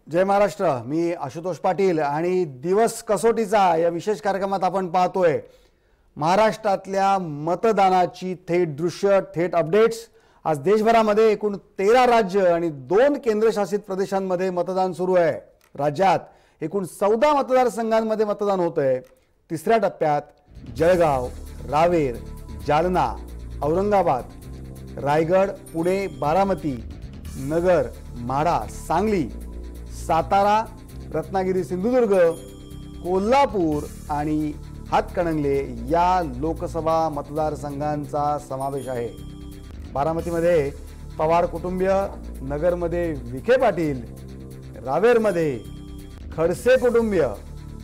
जय महाराष्ट्र। मी आशुतोष पाटील आणि दिवस कसोटीचा या विशेष कार्यक्रमात आपण पाहतोय महाराष्ट्रातल्या मतदानाची थेट दृश्य, थेट अपडेट्स। आज देशभरामध्ये एकूण 13 राज्य आणि 2 केंद्रशासित प्रदेशांमध्ये मतदान सुरू आहे। राज्यात एकूण 14 मतदारसंघांमध्ये मतदान होतंय। तिसऱ्या टप्प्यात जळगाव, रावेर, जालना, औरंगाबाद, रायगड, पुणे, बारामती, नगर, माढा, सांगली, सातारा, रत्नागिरी, सिंधुदुर्ग, कोल्हापूर आणि हातकणंगले या लोकसभा मतदारसंघांचा समावेश आहे। बारामतीमध्ये पवार कुटुंबीय, नगरमध्ये विखे पाटील, रावेरमध्ये खडसे कुटुंबीय,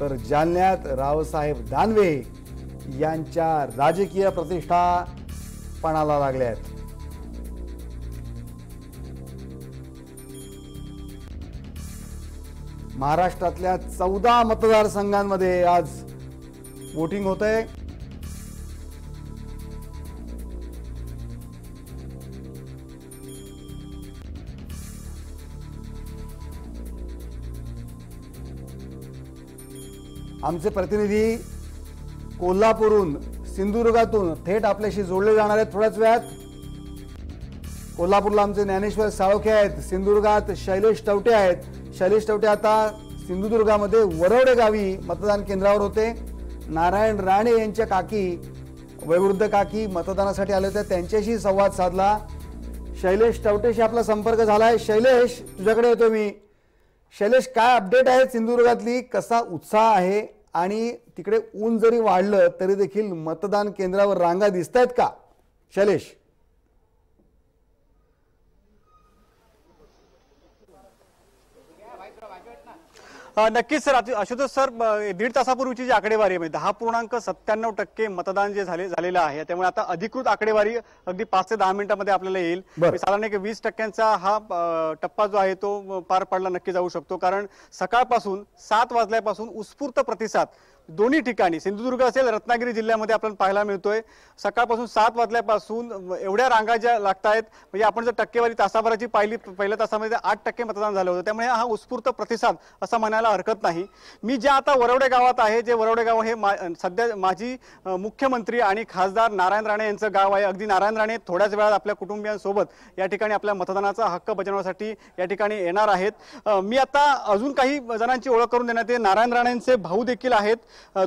तर जालन्यात रावसाहेब दानवे यांच्या राजकीय प्रतिष्ठा पणाला लागल्यात। महाराष्ट्रातल्या 14 मतदारसंघांमध्ये आज वोटिंग होतंय। आमचे प्रतिनिधी कोल्हापूरहून, सिंधुदुर्गातून थेट आपल्याशी जोडले जाणार आहेत थोड्याच वेळात। कोल्हापूरला आमचे ज्ञानेश्वर साळोखे आहेत, सिंधुदुर्गात शैलेश टवटे आहेत। शैलेश टवटे आता सिंधुदुर्गामध्ये वरवडे गावी मतदान केंद्रावर होते। नारायण राणे यांच्या काकी, वयोवृद्ध काकी मतदानासाठी आले होते, त्यांच्याशी संवाद साधला। शैलेश टवटेशी आपला संपर्क झालाय। शैलेश, तुझ्याकडे येतो मी। शैलेश, काय अपडेट आहे सिंधुदुर्गातली? कसा उत्साह आहे आणि तिकडे ऊन जरी वाढलं तरी देखील मतदान केंद्रावर रांगा दिसतायत का? शैलेश, नक्कीच सर। आशुतोष सर, 1.5 तासापूर्वीची जी आकडेवारी आहे 10.97% मतदान जे झालेलं आहे, त्यामुळे आता अधिकृत आकडेवारी अगदी 5 ते 10 मिनिटांमध्ये आपल्याला येईल। साधारण 20% हा टप्पा जो आहे तो पार पाडला नक्की जाऊ शकतो, कारण सकाळपासून 7 वाजल्यापासून उत्स्फूर्त प्रतिसाद दोन्ही ठिकाणी, सिंधुदुर्ग असेल, रत्नागिरी जिल्ह्यामध्ये आपल्याला पाहायला मिळतोय। सकाळपासून 7 वाजल्यापासून एवढ्या रांगा ज्या लागतायत, म्हणजे आपण जर टक्केवारी तासाभराची पाहिली, पहिल्या तासामध्ये 8% मतदान झालं होतं, त्यामुळे हा उत्स्फूर्त प्रतिसाद असं म्हणायला हरकत नाही। मी ज्या आता वरवडे गावात आहे, जे वरवडे गाव हे सध्या माजी मुख्यमंत्री आणि खासदार नारायण राणे यांचं गाव आहे। अगदी नारायण राणे थोड्याच वेळात आपल्या कुटुंबियांसोबत या ठिकाणी आपल्या मतदानाचा हक्क बजावण्यासाठी या ठिकाणी येणार आहेत। मी आता अजून काही जणांची ओळख करून देण्यात येईल। नारायण राणेंचे भाऊ देखील आहेत,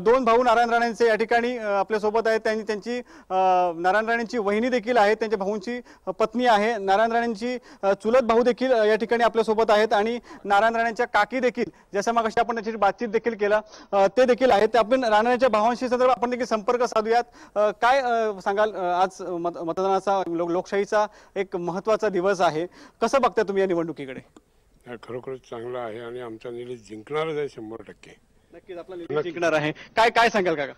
2 भाऊ नारायण राणेंचे या ठिकाणी आपल्या सोबत आहेत। त्यांची नारायण राणेंची वहिनी देखील आहे, त्यांच्या भाऊंची पत्नी आहे। नारायण राणेंची चुलत भाऊ देखील या ठिकाणी आपल्या सोबत आहेत आणि नारायण राणेंच्या काकी देखील, जसं मगाशी आपण त्याची बातचीत देखील केला, ते देखील आहेत। आपण राणेंच्या भावांशी संदर्भात आपण देखील संपर्क साधूयात। काय सांगाल, आज मतदानाचा, लोकशाहीचा एक महत्त्वाचा दिवस आहे, कसं बघताय तुम्ही या निवडणुकीकडे? खरोखरच चांगला आहे आणि आमचा निलेश जिंकणारच आहे 100%। नक्कीच आपला निलेश जिंकणार आहे। काय सांगाल काका?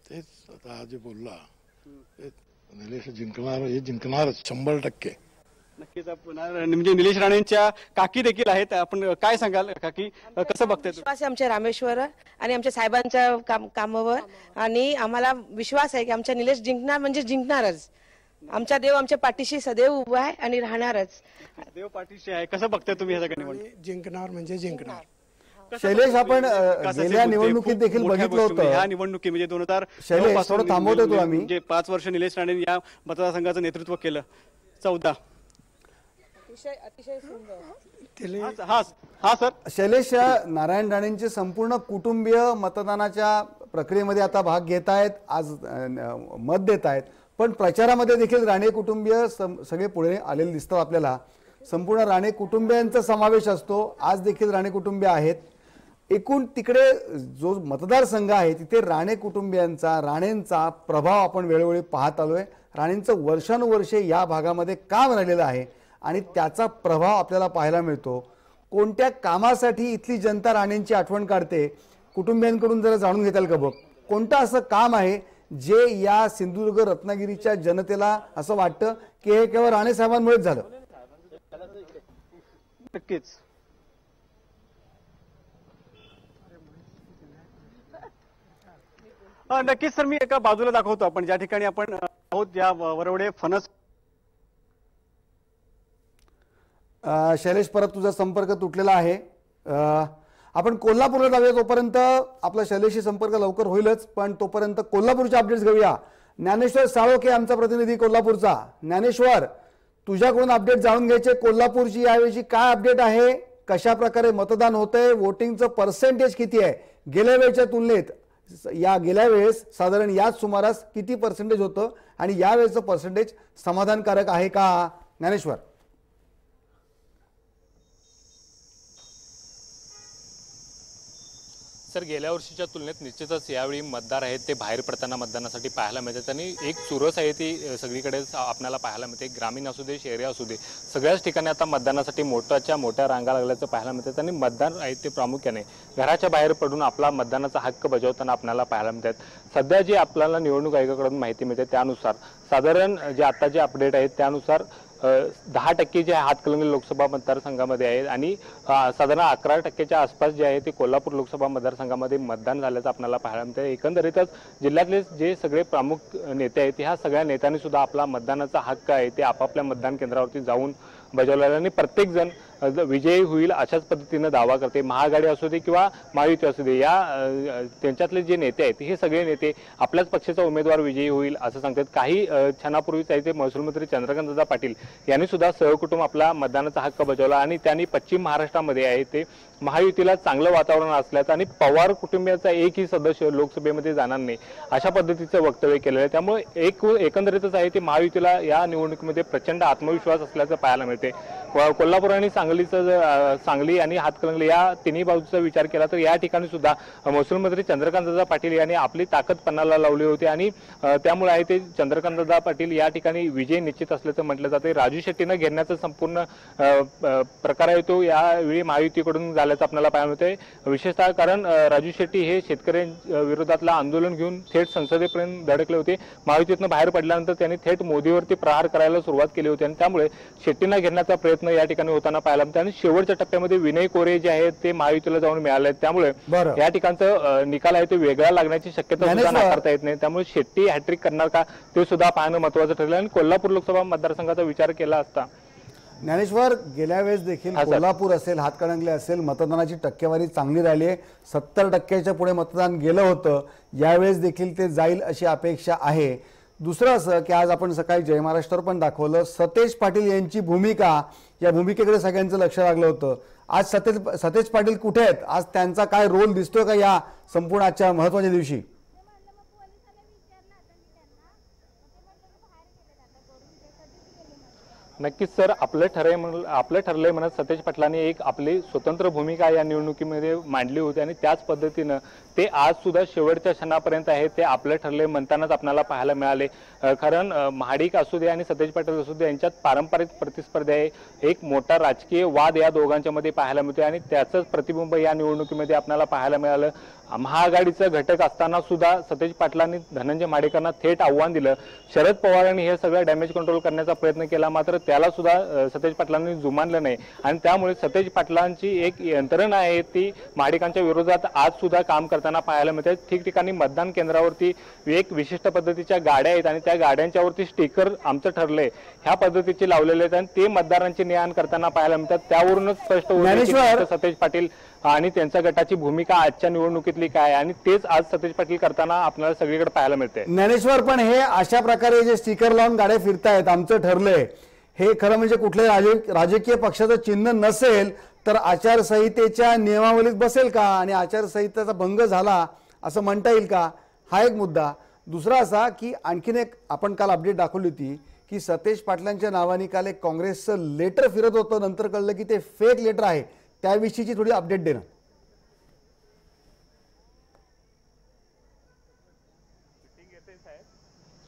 तेच आता आज बोलला, निलेश जिंकणारच 100%। नक्कीच म्हणजे निलेश राणेंच्या काकी देखील आहेत, आपण काय सांगाल काकी, कसं बघताय? विश्वास आहे आमच्या रामेश्वर आणि आमच्या साहेबांच्या कामावर, आणि आम्हाला विश्वास आहे की आमच्या निलेश जिंकणार म्हणजे जिंकणारच। आमचा देव आमच्या पाठीशी सदैव उभा आहे आणि राहणारच। देव पाठीशी आहे, कसं बघताय तुम्ही ह्या सगळ्या निवडणूक? जिंकणार म्हणजे जिंकणार। शैलेश, आपण गेल्या निवडणुकीत देखील बघितलं होतं, ह्या निवडणुकी म्हणजे 2009 पासून थांबवतो तो आम्ही, म्हणजे 5 वर्ष निलेश राणे या मतदारसंघाचं नेतृत्व केलं। 14 अतिशय सुंदर। हा सर, शैलेश, नारायण राणेंचे संपूर्ण कुटुंबीय मतदानाच्या प्रक्रियेमध्ये आता भाग घेत आहेत, आज मत देत आहेत, पण प्रचारामध्ये देखील राणे कुटुंबीय सगळे पुढे आलेले दिसतात आपल्याला। संपूर्ण राणे कुटुंबियांचा समावेश असतो, आज देखील राणे कुटुंबीय आहेत। एकूण तिकडे जो मतदारसंघ आहे तिथे राणे कुटुंबियांचा, राणेंचा प्रभाव आपण वेळोवेळी पाहत आलोय। राणेंचं वर्षानुवर्षे या भागामध्ये काम राहिलेलं आहे आणि त्याचा प्रभाव आपल्याला पाहायला मिळतो। कोणत्या कामासाठी इथली जनता राणेंची आठवण काढते, कुटुंबियांकडून जरा जाणून घेताल का? बघ, कोणतं असं काम आहे जे या सिंधुदुर्ग रत्नागिरीच्या जनतेला असं वाटतं की हे केवळ राणे साहेबांमुळेच झालं? नक्कीच नक्कीच सर, मी एका बाजूला दाखवतो आपण ज्या ठिकाणी आपण आहोत या वरवडे फणस। शैलेश, परत तुझा संपर्क तुटलेला आहे। आपण कोल्हापूरला जाऊया, तोपर्यंत आपला शैलेशी संपर्क लवकर होईलच, पण तोपर्यंत कोल्हापूरचे अपडेट्स घेऊया. ज्ञानेश्वर साळोखे आमचा प्रतिनिधी कोल्हापूरचा. ज्ञानेश्वर, तुझ्याकडून अपडेट जाणून घ्यायचे, कोल्हापूरची यावेळी काय अपडेट आहे, कशा प्रकारे मतदान होतंय, वोटिंगचं पर्सेंटेज किती आहे गेल्या वेळेच्या तुलनेत? गेल्या वेळेस साधारण याच सुमारास किती पर्सेंटेज होतं आणि यावेळेचं पर्सेंटेज समाधानकारक आहे का ज्ञानेश्वर? सर, गेल्या वर्षीच्या तुलनेत निश्चितच यावेळी मतदार आहेत ते बाहेर पडताना मतदानासाठी पाहायला मिळतात आणि एक चुरस आहे ती सगळीकडे आपल्याला पाहायला मिळते. ग्रामीण असू दे, शहरी असू दे, सगळ्याच ठिकाणी आता मतदानासाठी मोठ्या रांगा लागल्याचं पाहायला मिळतात आणि मतदार आहेत ते प्रामुख्याने घराच्या बाहेर पडून आपला मतदानाचा हक्क बजावताना आपल्याला पाहायला मिळतात. सध्या जी आपल्याला निवडणूक आयोगाकडून माहिती मिळते त्यानुसार साधारण जे आता जे अपडेट आहेत त्यानुसार 10% जे हातकणंगले लोकसभा मतदारसंघामध्ये आहेत आणि साधारण 11% आसपास जे आहे ते कोल्हापूर लोकसभा मतदारसंघामध्ये मतदान झाल्याचं आपल्याला पाहायला मिळतं. एकंदरीतच जिल्ह्यातले जे सगळे प्रमुख नेते आहेत ह्या सगळ्या नेत्यांनी सुद्धा आपला मतदानाचा हक्क आहे ते आपापल्या मतदान केंद्रावरती जाऊन बजावलेला आणि प्रत्येक जण विजयी होईल अशाच पद्धतीने दावा करते. महाआघाडी असू दे किंवा महायुती असू दे, या त्यांच्यातले जे नेते आहेत हे सगळे नेते आपल्याच पक्षाचा उमेदवार विजयी होईल असं सांगतात. काही क्षणापूर्वीच आहे ते महसूल मंत्री चंद्रकांतदादा पाटील यांनी सुद्धा सहकुटुंब आपला मतदानाचा हक्क बजावला आणि त्यांनी पश्चिम महाराष्ट्रामध्ये आहे ते महायुतीला चांगलं वातावरण असल्याचं आणि पवार कुटुंबियाचा एकही सदस्य लोकसभेमध्ये जाणार नाही अशा पद्धतीचं वक्तव्य केलेलं आहे. त्यामुळे एकंदरीतच आहे ते महायुतीला या निवडणुकीमध्ये प्रचंड आत्मविश्वास असल्याचं पाहायला मिळते. कोल्हापूर आणि सांगली आणि हातकणंगले या तिन्ही बाजूचा विचार केला तर या ठिकाणी सुद्धा महसूल मंत्री चंद्रकांतदादा पाटील यांनी आपली ताकद पणाला लावली होती आणि त्यामुळे आहे ते चंद्रकांतदादा पाटील या ठिकाणी विजय निश्चित असल्याचं म्हटलं जाते. राजू शेट्टीनं घेण्याचा संपूर्ण प्रकार आहे तो यावेळी महायुतीकडून झाल्याचं आपल्याला पाहायला मिळतंय. विशेषतः कारण राजू शेट्टी हे शेतकऱ्यांविरोधातलं आंदोलन घेऊन थेट संसदेपर्यंत धडकले होते. महायुतीतनं बाहेर पडल्यानंतर त्यांनी थेट मोदीवरती प्रहार करायला सुरुवात केली होती आणि त्यामुळे शेट्टींना घेण्याचा प्रयत्न या ठिकाणी होताना पाहायला मिळते आणि शेवटच्या टप्प्यामध्ये विनय कोरे जे आहेत ते महायुतीला जाऊन मिळाले आहेत. त्यामुळे या ठिकाणचं निकाल आहे ते वेगळा लागण्याची शक्यता सुद्धा नाकारता येत नाही. त्यामुळे शेट्टी हॅट्रिक करणार का ते सुद्धा पाहणं महत्त्वाचं ठरलं आणि कोल्हापूर लोकसभा मतदारसंघाचा विचार केला असता. ज्ञानेश्वर, गेल्या वेळेस देखील कोल्हापूर असेल, हातकणंगले असेल, मतदानाची टक्केवारी चांगली राहिली आहे. 70% पुढे मतदान गेलं होतं. यावेळेस देखील ते जाईल अशी अपेक्षा आहे. दुसरं असं की आज आपण सकाळी जय महाराष्ट्रावर पण दाखवलं सतेज पाटील यांची भूमिका, या भूमिकेकडे सगळ्यांचं लक्ष लागलं होतं. आज सतेज पाटील कुठे आहेत? आज त्यांचा काय रोल दिसतोय का या संपूर्ण आजच्या महत्त्वाच्या दिवशी? नक्कीच सर, आपलं ठरलंय म्हणत सतेज पाटलांनी एक आपली स्वतंत्र भूमिका या निवडणुकीमध्ये मांडली होती आणि त्याच पद्धतीनं ते आज सुद्धा शेवटच्या क्षणापर्यंत आहे ते आपलं ठरलंय म्हणतानाच आपल्याला पाहायला मिळाले. कारण महाडिक असू दे आणि सतेज पाटील असू दे यांच्यात पारंपरिक प्रतिस्पर्धा आहे. एक मोठा राजकीय वाद या दोघांच्या मध्ये पाहायला मिळतोय आणि त्याचंच प्रतिबिंब या निवडणुकीमध्ये आपल्याला पाहायला मिळालं. महाआघाडीचा घटक असताना सुद्धा सतेज पाटलांनी धनंजय महाडिकांना थेट आव्हान दिलं. शरद पवारांनी हे सगळं डॅमेज कंट्रोल करण्याचा प्रयत्न केला, मात्र त्याला सुद्धा सतेज पाटलांनी जुमानलं नाही आणि त्यामुळे सतेज पाटलांची एक यंत्रणा आहे ती महाडिकांच्या विरोधात आज सुद्धा काम करताना पाहायला मिळते. ठिकठिकाणी मतदान केंद्रावरती एक विशिष्ट पद्धतीच्या गाड्या आहेत आणि त्या गाड्यांच्यावरती स्टिकर आमचं ठरलंय ह्या पद्धतीचे लावलेले आहेत आणि ते मतदारांची ने आण करताना पाहायला मिळतात. त्यावरूनच स्पष्ट होतं सतेज पाटील आणि त्यांच्या गटाची भूमिका आजच्या निवडणुकीतली काय आणि तेच आज सतेज पाटील करताना आपल्याला सगळीकडे पाहायला मिळते. ज्ञानेश्वर, पण हे अशा प्रकारे जे स्टिकर लावून गाड्या फिरतायत आमचं ठरलंय, हे खरं म्हणजे कुठल्याही राजकीय पक्षाचं चिन्ह नसेल तर आचारसंहितेच्या नियमावलीत बसेल का आणि आचारसंहितेचा भंग झाला असं म्हणता येईल का? हा एक मुद्दा. दुसरा असा की आणखीन एक आपण काल अपडेट दाखवली होती की सतेज पाटलांच्या नावाने काल एक काँग्रेसचं लेटर फिरत होतं, नंतर कळलं की ते फेक लेटर आहे. त्याविषयीची थोडी अपडेट देणं.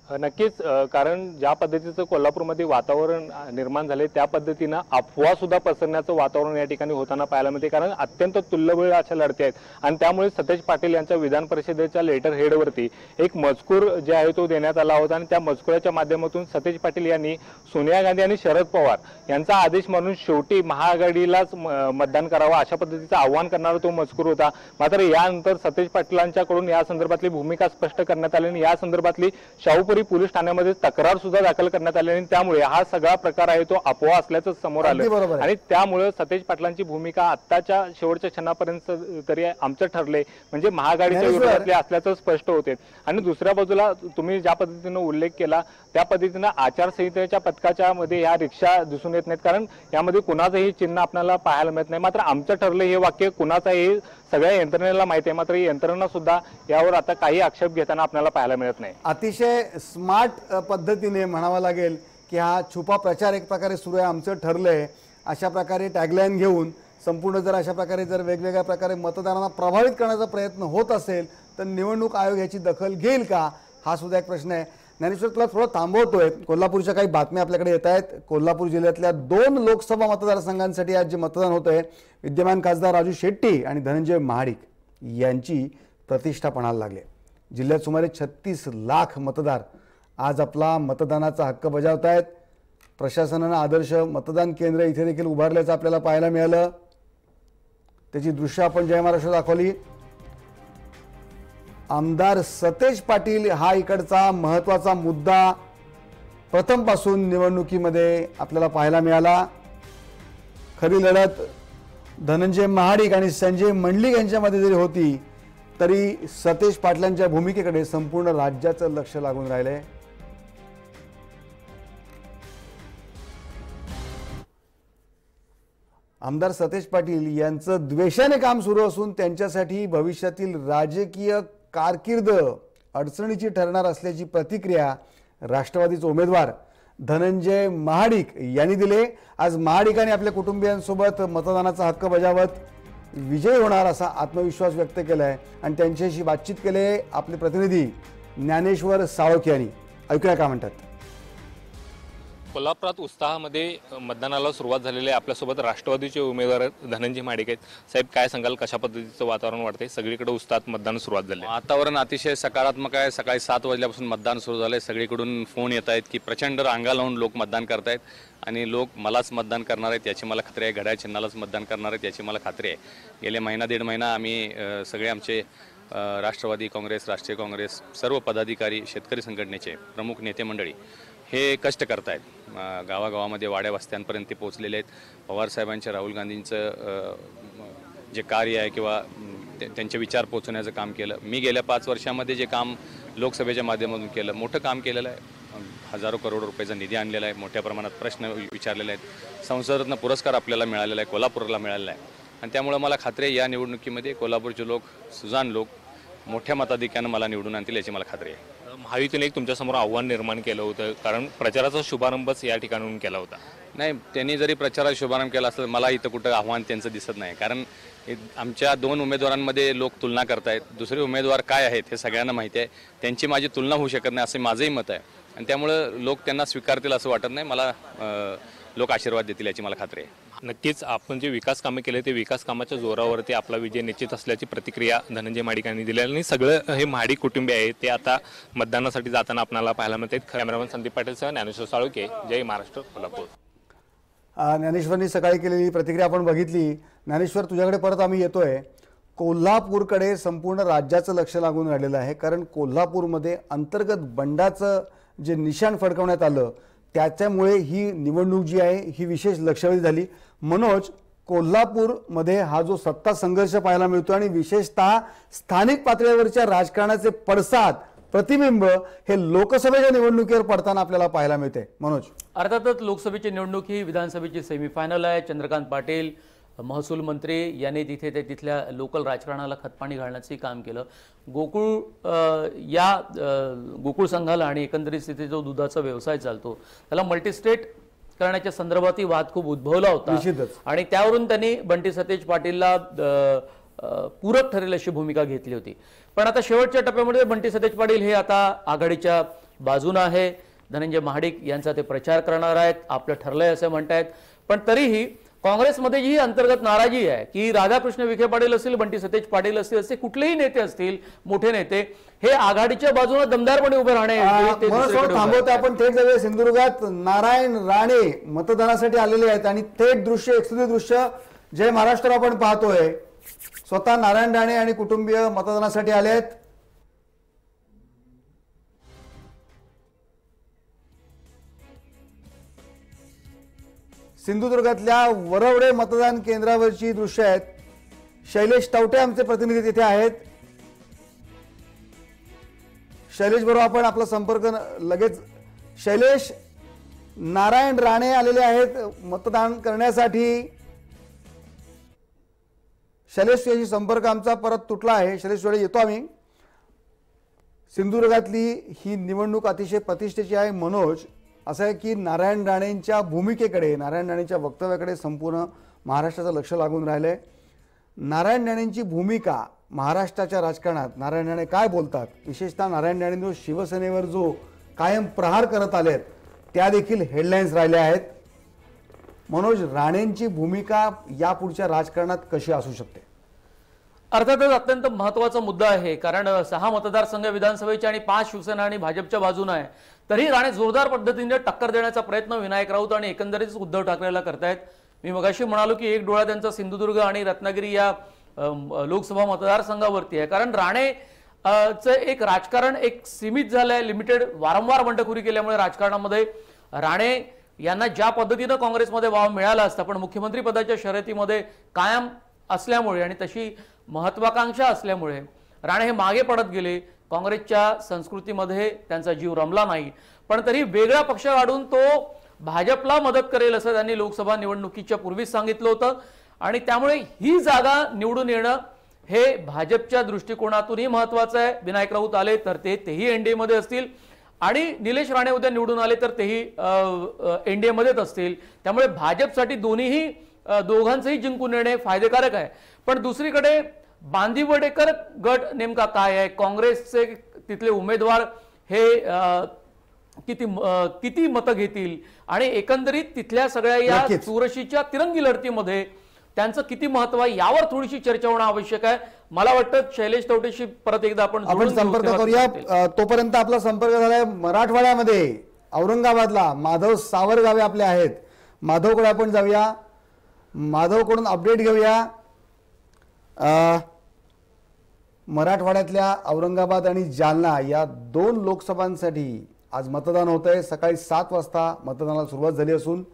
नक्कीच, कारण ज्या पद्धतीचं कोल्हापूरमध्ये वातावरण निर्माण झाले त्या पद्धतीनं अफवा सुद्धा पसरण्याचं वातावरण या ठिकाणी होताना पाहायला मिळते. कारण अत्यंत तुल्यबळ अशा लढती आहेत आणि त्यामुळे सतेज पाटील यांच्या विधान परिषदेच्या लेटर हेडवरती एक मजकूर जे आहे तो देण्यात आला होता आणि त्या मजकुराच्या माध्यमातून सतेज पाटील यांनी सोनिया गांधी आणि शरद पवार यांचा आदेश म्हणून शेवटी महाआघाडीलाच मतदान करावं अशा पद्धतीचं आव्हान करणारा तो मजकूर होता. मात्र यानंतर सतेज पाटलांच्याकडून या संदर्भातली भूमिका स्पष्ट करण्यात आली आणि या संदर्भातली शाहूपुरी कोल्हापुरी पोलीस ठाण्यामध्ये तक्रार सुद्धा दाखल करण्यात आली आणि त्यामुळे हा सगळा प्रकार आहे तो अफवा असल्याचं समोर आलं आणि त्यामुळे सतेज पाटलांची भूमिका आत्ताच्या शेवटच्या क्षणापर्यंत तरी आमचं ठरले म्हणजे महाआघाडीच्या विरोधातले असल्याचं स्पष्ट होते। आणि दुसऱ्या बाजूला तुम्ही ज्या पद्धतीने उल्लेख केला त्या पद्धतीने आचारसंहितेच्या पथकाच्या मध्ये या रिक्षा दिसून येत नाहीत, कारण यामध्ये कुणाचंही चिन्ह आपल्याला पाहायला मिळत नाही। मात्र आमचं ठरलं हे वाक्य कुणाचं हे सगळ्या यंत्रणेला माहिती आहे, मात्र यंत्रणा सुद्धा यावर आता काही आक्षेप घेताना आपल्याला पाहायला मिळत नाही। अतिशय स्मार्ट पद्धतीने म्हणावं लागेल की हा छुपा प्रचार एक प्रकारे सुरू आहे, आमचं ठरलंय अशा प्रकारे टॅगलाईन घेऊन संपूर्ण जर अशा प्रकारे जर वेगवेगळ्या प्रकारे मतदारांना प्रभावित करण्याचा प्रयत्न होत असेल तर निवडणूक आयोग याची दखल घेईल का, हा सुद्धा एक प्रश्न आहे। ज्ञानेश्वर, तुला थोडं थांबवतोय, कोल्हापूरच्या काही बातम्या आपल्याकडे येत आहेत। कोल्हापूर जिल्ह्यातल्या 2 लोकसभा मतदारसंघांसाठी आज जे मतदान होत आहे विद्यमान खासदार राजू शेट्टी आणि धनंजय महाडिक यांची प्रतिष्ठा पणाला लागली। जिल्ह्यात सुमारे 36 लाख मतदार आज आपला मतदानाचा हक्क बजावत आहेत। प्रशासनानं आदर्श मतदान केंद्र इथे देखील उभारल्याचं आपल्याला पाहायला मिळालं, त्याची दृश्य आपण जय महाराष्ट्र दाखवली। आमदार सतेज पाटील हा इकडचा महत्त्वाचा मुद्दा प्रथमपासून निवडणुकीमध्ये आपल्याला पाहायला मिळाला। खरी लढत धनंजय महाडिक आणि संजय मंडलिक यांच्यामध्ये जरी होती तरी सतेज पाटलांच्या भूमिकेकडे संपूर्ण राज्याचं लक्ष लागून राहिलंय। आमदार सतेज पाटील यांचं द्वेषाने काम सुरू असून त्यांच्यासाठी भविष्यातील राजकीय कारकीर्द अडचणीची ठरणार असल्याची प्रतिक्रिया राष्ट्रवादीचे उमेदवार धनंजय महाडिक यांनी दिले। आज महाडिकांनी आपल्या कुटुंबियांसोबत मतदानाचा हक्क बजावत विजयी होणार असा आत्मविश्वास व्यक्त केलाय आणि त्यांच्याशी बातचीत केले आपले प्रतिनिधी ज्ञानेश्वर साळोखे यांनी। ऐकूया काय म्हणतात। कोल्हापुरात उत्साहामध्ये मतदानाला सुरुवात झालेली आहे। आपल्यासोबत राष्ट्रवादीचे उमेदवार धनंजय महाडिक आहेत। साहेब, काय सांगाल, कशा पद्धतीचं वातावरण वाटतंय? सगळीकडे उत्साहात मतदान सुरुवात झाली, वातावरण अतिशय सकारात्मक आहे। सकाळी 7 वाजल्यापासून मतदान सुरू झालंय। सगळीकडून फोन येत आहेत की प्रचंड रांगा लावून लोक मतदान करतायत आणि लोक मलाच मतदान करणार आहेत याची मला खात्री आहे, घड्याळ चिन्हालाच मतदान करणार आहेत याची मला खात्री आहे। गेले महिना 1.5 महिना आम्ही सगळे आमचे राष्ट्रवादी काँग्रेस, राष्ट्रीय काँग्रेस, सर्व पदाधिकारी, शेतकरी संघटनेचे प्रमुख नेते मंडळी हे कष्ट करतायत। गावागावामध्ये वाड्या वस्त्यांपर्यंत ते पोहोचलेले आहेत। पवारसाहेबांच्या, राहुल गांधींचं जे कार्य आहे किंवा त्यांचे विचार पोहोचवण्याचं काम केलं। मी गेल्या 5 वर्षामध्ये जे काम लोकसभेच्या माध्यमातून केलं, मोठं काम केलेलं आहे। हजारो करोड रुपयाचा निधी आणलेला आहे, मोठ्या प्रमाणात प्रश्न विचारलेले आहेत, संसदरत्न पुरस्कार आपल्याला मिळालेला आहे, कोल्हापूरला मिळालेला आहे आणि त्यामुळे मला खात्री आहे या निवडणुकीमध्ये कोल्हापूरचे लोक, सुजाण लोक मोठ्या मताधिक्यानं मला निवडून आणतील याची मला खात्री आहे। महायुतीने एक तुमच्यासमोर आव्हान निर्माण केलं होतं, कारण प्रचाराचा शुभारंभच या ठिकाणाहून केला होता। नाही, त्यांनी जरी प्रचाराचा शुभारंभ केला असलं मला इथं कुठं आव्हान त्यांचं दिसत नाही, कारण आमच्या 2 उमेदवारांमध्ये लोक तुलना करतायत। दुसरे उमेदवार काय आहेत हे सगळ्यांना माहिती आहे, त्यांची माझी तुलना होऊ शकत नाही असं माझंही मत आहे आणि त्यामुळं लोक त्यांना स्वीकारतील असं वाटत नाही। मला लोक आशीर्वाद देतील याची मला खात्री आहे। नक्कीच आपण जे विकास कामे केले ते विकास कामाच्या जोरावरती आपला विजय निश्चित असल्याची प्रतिक्रिया धनंजय महाडिक यांनी दिली आणि सगळं हे महाडिक कुटुंबीय आहे ते आता मतदानासाठी जाताना आपल्याला पाहायला मिळते। कॅमेरामॅन संदीप पाटीलसह ज्ञानेश्वर साळोखे, जय महाराष्ट्र, कोल्हापूर। ज्ञानेश्वरनी सकाळी केलेली प्रतिक्रिया आपण बघितली। ज्ञानेश्वर, तुझ्याकडे परत आम्ही येतोय। कोल्हापूरकडे संपूर्ण राज्याचं लक्ष लागून राहिलेलं आहे, कारण कोल्हापूरमध्ये अंतर्गत बंडाचं जे निशाण फडकवण्यात आलं त्याच्यामुळे ही निवडणूक जी आहे ही विशेष लक्षवेधी झाली। मनोज, कोल्हापूरमध्ये हा जो सत्ता संघर्ष पाहायला मिळतो आणि विशेषतः स्थानिक पातळीवरच्या राजकारणाचे पडसाद, प्रतिबिंब हे लोकसभेच्या निवडणुकीवर पडताना आपल्याला पाहायला मिळते। मनोज, अर्थातच लोकसभेची निवडणूक ही विधानसभेची सेमीफायनल आहे। चंद्रकांत पाटील महसूल मंत्री यांनी तिथल्या लोकल राजकारणाला खतपाणी घालण्याचे काम केलं। गोकुळ संघाला आणि एकंदरीत तिथे जो दुधाचा व्यवसाय चालतो त्याला मल्टीस्टेट करण्याच्या संदर्भात वाद खूप उद्भवला होता आणि त्यावरून त्यांनी बंटी सतेज पाटीलला पूरक ठरेल अशी भूमिका घेतली होती। पण आता शेवटच्या टप्प्यामध्ये बंटी सतेज पाटील हे आता आघाडीच्या बाजूने आहे। धनंजय महाडिक यांचा ते प्रचार करणार आहेत, आपलं ठरलंय असं म्हणतायत। पण तरीही काँग्रेसमध्ये जी अंतर्गत नाराजी आहे की राधाकृष्ण विखे पाटील असतील, बंटी सतेज पाटील असतील, असे कुठलेही नेते असतील, मोठे नेते हे आघाडीच्या बाजूने दमदारपणे उभे राहणे थांबवते। आपण थेट जाऊया सिंधुदुर्गात। नारायण राणे मतदानासाठी आलेले आहेत आणि थेट दृश्य, एक्सक्लुझिव्ह दृश्य जय महाराष्ट्र आपण पाहतोय। स्वतः नारायण राणे आणि कुटुंबीय मतदानासाठी आले आहेत। सिंधुदुर्गातल्या वरवडे मतदान केंद्रावरची दृश्य आहेत. शैलेश टावटे आमचे प्रतिनिधी तिथे आहेत. शैलेश बरोबर आपण आपला संपर्क लगेच. शैलेश, नारायण राणे आलेले आहेत मतदान करण्यासाठी. शैलेश, याशी संपर्क आमचा परत तुटला आहे. शैलेश वेळे येतो आम्ही. सिंधुदुर्गातली ही निवडणूक अतिशय प्रतिष्ठेची आहे. मनोज, असं आहे की नारायण राणेंच्या भूमिकेकडे, नारायण राणेंच्या वक्तव्याकडे संपूर्ण महाराष्ट्राचं लक्ष लागून राहिलंय. नारायण राणेंची भूमिका महाराष्ट्राच्या राजकारणात, नारायण राणे काय बोलतात, विशेषतः नारायण राणे जो शिवसेनेवर जो कायम प्रहार करत आलेत त्या देखील हेडलाईन्स राहिल्या आहेत. मनोज, राणेंची भूमिका यापुढच्या राजकारणात कशी असू शकते? अर्थातच अत्यंत महत्वाचा मुद्दा आहे, कारण 6 मतदारसंघ विधानसभेचे आणि 5 शिवसेना आणि भाजपच्या बाजूने आहे. तरी राणे जोरदार पद्धतीने टक्कर देण्याचा प्रयत्न विनायक राऊत आणि एकंदरीत उद्धव ठाकरेला करतायत. मी मगाशी म्हणालो की एक डोळा त्यांचा सिंधुदुर्ग आणि रत्नागिरी या लोकसभा मतदारसंघावरती आहे, कारण राणे एक राजकारण एक सीमित झालंय, लिमिटेड. वारंवार बंडखोरी केल्यामुळे राजकारणामध्ये राणे यांना ज्या पद्धतीनं काँग्रेसमध्ये वाव मिळाला असता, पण मुख्यमंत्री पदाच्या शर्यतीमध्ये कायम असल्यामुळे आणि तशी महत्वाकांक्षा असल्यामुळे राणे हे मागे पडत गेले. काँग्रेसच्या संस्कृतीमध्ये त्यांचा जीव रमला नाही, पण तरी वेगळा पक्ष काढून तो भाजपला मदत करेल असं त्यांनी लोकसभा निवडणुकीच्या पूर्वीच सांगितलं होतं. आणि त्यामुळे ही जागा निवडून येणं हे भाजपच्या दृष्टिकोनातूनही महत्वाचं आहे. विनायक राऊत आले तर तेही एनडीए मध्ये असतील आणि निलेश राणे उद्या निवडून आले तर तेही एनडीए मध्येच असतील. त्यामुळे भाजपसाठी दोघांचंही जिंकून येणे फायदेकारक आहे. पण दुसरीकडे बांदिवडेकर गट नेमका काय आहे, काँग्रेसचे तिथले उमेदवार हे किती मतं घेतील आणि एकंदरीत तिथल्या सगळ्या या चुरशीच्या तिरंगी लढतीमध्ये त्यांचं किती महत्व आहे यावर थोडीशी चर्चा होणं आवश्यक आहे. मला वाटतं शैलेश टावटेशी परत एकदा आपण संपर्क करूया. तोपर्यंत आपला संपर्क झालाय मराठवाड्यामध्ये औरंगाबादला माधव सावरगावे आपले आहेत. माधवकडे आपण जाऊया, माधवकडून अपडेट घेऊया. मराठवाड्यातल्या औरंगाबाद आणि जालना या 2 लोकसभांसाठी आज मतदान होत आहे. सकाळी 7 वाजता मतदानाला सुरुवात झाली असून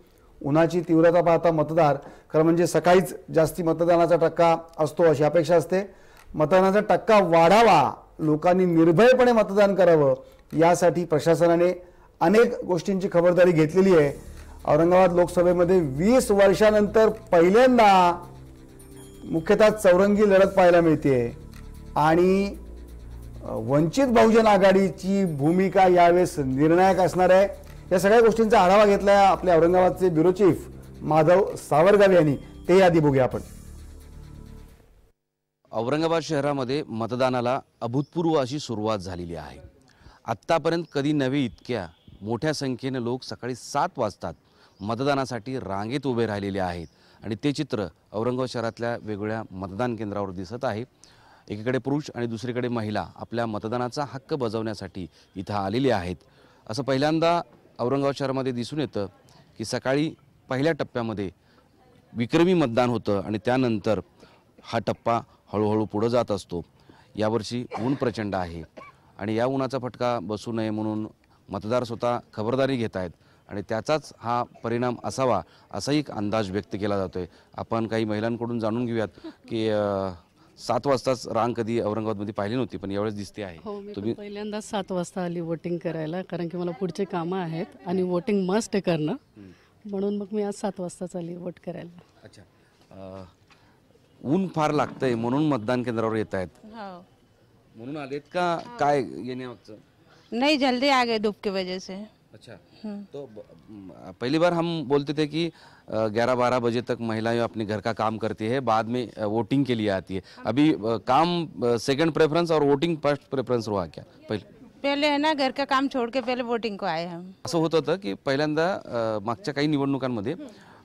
उन्हाची तीव्रता पाहता मतदार खरं म्हणजे सकाळीच जास्ती मतदानाचा टक्का असतो अशी अपेक्षा असते. मतदानाचा टक्का वाढावा, लोकांनी निर्भयपणे मतदान करावं यासाठी प्रशासनाने अनेक गोष्टींची खबरदारी घेतलेली आहे. औरंगाबाद लोकसभेमध्ये 20 वर्षानंतर पहिल्यांदा मुख्यतः चौरंगी लढत पाहायला मिळते आणि वंचित बहुजन आघाडीची भूमिका यावेळेस निर्णायक असणार आहे. या सगळ्या गोष्टींचा आढावा घेतलाय आपले औरंगाबादचे ब्युरो चीफ माधव सावरगावे यांनी. ते आधी बघूया आपण. औरंगाबाद शहरामध्ये मतदानाला अभूतपूर्व अशी सुरुवात झालेली आहे. आत्तापर्यंत कधी नव्हे इतक्या मोठ्या संख्येने लोक सकाळी 7 वाजतात मतदानासाठी रांगेत उभे राहिलेले आहेत आणि ते चित्र औरंगाबाद शहरातल्या वेगवेगळ्या मतदान केंद्रावर दिसत आहे. एकीकडे पुरुष आणि दुसरीकडे महिला आपल्या मतदानाचा हक्क बजावण्यासाठी इथं आलेले आहेत. असं पहिल्यांदा औरंगाबाद शहरामध्ये दिसून येतं की सकाळी पहिल्या टप्प्यामध्ये विक्रमी मतदान होतं आणि त्यानंतर हा टप्पा हळूहळू पुढे जात असतो. यावर्षी ऊन प्रचंड आहे आणि या उन्हाचा फटका बसू नये म्हणून मतदार स्वतः खबरदारी घेत आहेत आणि त्याचाच हा परिणाम असावा असाही एक अंदाज व्यक्त केला जातोय. आपण काही महिलांकडून जाणून घेऊयात की 7 वाजताच रांग कधी औरंगाबादमध्ये पाहिली नव्हती पण यावेळेस दिसते आहे. तुम्ही पहिल्यांदा 7 वाजता आली वोटिंग करायला, कारण की मला पुढचे कामं आहेत आणि वोटिंग मस्ट करणं, म्हणून मग मी आज 7 वाजताच आली वोट करायला. अच्छा, ऊन फार लागतंय म्हणून मतदान केंद्रावर येत आहेत म्हणून आलेत का काय येण्याचं? नहीं, जल्दी आ गए धूप की वजह से. अच्छा, तो पहली बार हम बोलते थे कि 11-12 बजे तक महिलाएं अपने घर का काम करती है, बाद में वोटिंग के लिए आती है. अभी काम सेकंड प्रेफरेंस और वोटिंग फर्स्ट प्रेफरेंस हुआ क्या? पहले है ना, घर का काम छोड़ के पहले वोटिंग को आए हम. असं होत होतं की पहिल्यांदा मागच्या काही निवडणुकांमध्ये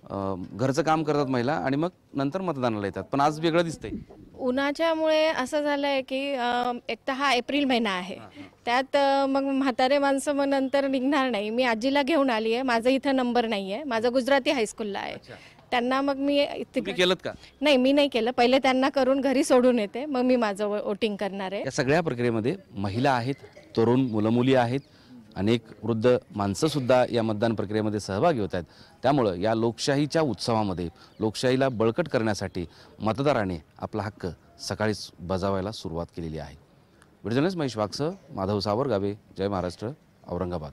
घरचं काम करतात महिला आणि मग नंतर मतदानाला येतात, पण आज वेगळं दिसतंय. उन्हाच्यामुळे असं झालंय की एक तर हा एप्रिल महिना आहे, त्यात मग म्हातारे माणसं मग नंतर निघणार नाही. मी आजीला घेऊन आली आहे, माझा इथं नंबर नाही आहे, माझा गुजराती हायस्कूलला आहे. त्यांना मग मी केलं का? नाही, मी नाही केलं. पहिले त्यांना करून घरी सोडून येते, मग मी माझं वोटिंग करणार आहे. या सगळ्या प्रक्रियेमध्ये महिला आहेत, तरुण मुलं मुली आहेत अनेक वृद्ध माणसंसुद्धा या मतदान प्रक्रियेमध्ये सहभागी होत आहेत. त्यामुळं या लोकशाहीच्या उत्सवामध्ये लोकशाहीला बळकट करण्यासाठी मतदाराने आपला हक्क सकाळीच बजावायला सुरुवात केलेली आहे. व्हिडिओ जर्नलिस्ट महेश वाघसह माधव सावरगावे, जय महाराष्ट्र, औरंगाबाद.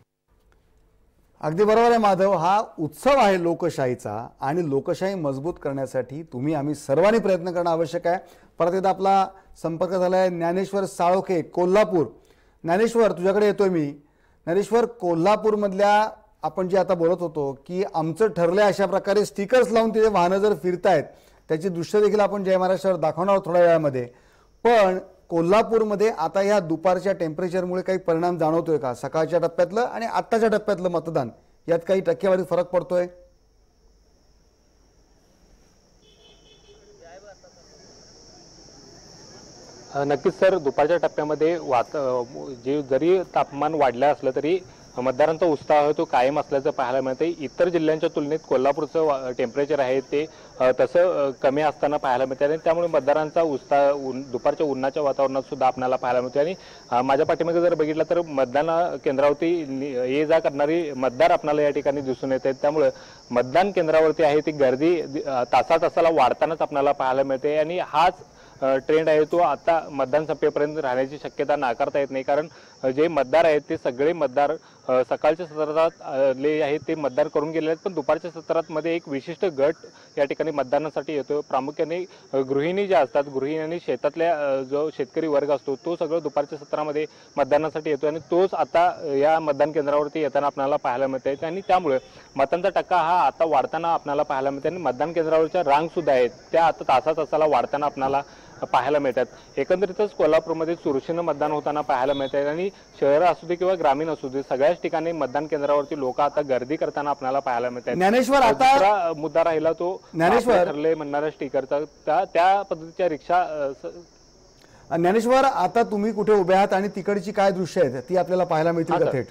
अगदी बरोबर आहे माधव. हा उत्सव आहे लोकशाहीचा आणि लोकशाही मजबूत करण्यासाठी तुम्ही आम्ही सर्वांनी प्रयत्न करणं आवश्यक आहे. परत एकदा आपला संपर्क झाला आहे ज्ञानेश्वर साळोखे, कोल्हापूर. ज्ञानेश्वर, तुझ्याकडे येतोय मी. ज्ञानेश्वर, कोल्हापूरमधल्या आपण जे आता बोलत होतो की आमचं ठरलं अशा प्रकारे स्टिकर्स लावून तिथे वाहनं जर फिरतायत त्याची दृश्य देखील आपण जय महाराष्ट्रावर दाखवणार आहोत थोड्या वेळामध्ये. पण कोल्हापूरमध्ये आता या दुपारच्या टेम्परेचरमुळे काही परिणाम जाणवतोय का? सकाळच्या टप्प्यातलं आणि आत्ताच्या टप्प्यातलं मतदान यात काही टक्केवारीत फरक पडतोय? नक्कीच सर, दुपारच्या टप्प्यामध्ये जे जरी तापमान वाढलं असलं तरी मतदारांचा उत्साह तो कायम असल्याचं पाहायला मिळते. इतर जिल्ह्यांच्या तुलनेत कोल्हापूरचं टेम्परेचर आहे ते तसं कमी असताना पाहायला मिळते आणि त्यामुळे मतदारांचा उत्साह दुपारच्या उन्हाच्या वातावरणात सुद्धा आपल्याला पाहायला मिळते. आणि माझ्या पाठीमागे जर बघितलं तर मतदान केंद्रावरती ये जा करणारी मतदार आपल्याला या ठिकाणी दिसून येत आहेत. त्यामुळे मतदान केंद्रावरती आहे ती गर्दी तासाला वाढतानाच आपल्याला पाहायला मिळते आणि हाच ट्रेंड आहे तो आता मतदान संपेपर्यंत राहण्याची शक्यता नाकारता येत नाही. कारण जे मतदार आहेत ते सगळे मतदार सकाळच्या सत्रात आले आहेत ते मतदान करून गेले आहेत, पण दुपारच्या सत्रात मध्ये एक विशिष्ट गट या ठिकाणी मतदानासाठी येतो. प्रामुख्याने गृहिणी ज्या असतात, गृहिणी आणि शेतातल्या जो शेतकरी वर्ग असतो तो सगळं दुपारच्या सत्रामध्ये मतदानासाठी येतो आणि तोच आता या मतदान केंद्रावरती येताना आपल्याला पाहायला मिळते. आणि त्यामुळे मतांचा टक्का हा आता वाढताना आपल्याला पाहायला मिळते आणि मतदान केंद्रावरच्या रांग सुद्धा आहेत त्या आता तासाला वाढताना आपल्याला पाहायला मिळतात. एकंदरीतच कोल्हापूरमध्ये चुरशीनं मतदान होताना पाहायला मिळत आहे आणि शहर असू दे किंवा ग्रामीण असू दे सगळ्याच ठिकाणी मतदान केंद्रावरती लोक आता गर्दी करताना आपल्याला पाहायला मिळत आहेत. ज्ञानेश्वर, आता मुद्दा राहिला तो ठरले म्हणणाऱ्या स्टिकरचा, त्या पद्धतीच्या रिक्षा. ज्ञानेश्वर, आता तुम्ही कुठे उभे आहात आणि तिकडची काय दृश्य आहेत ती आपल्याला पाहायला मिळतील का थेट?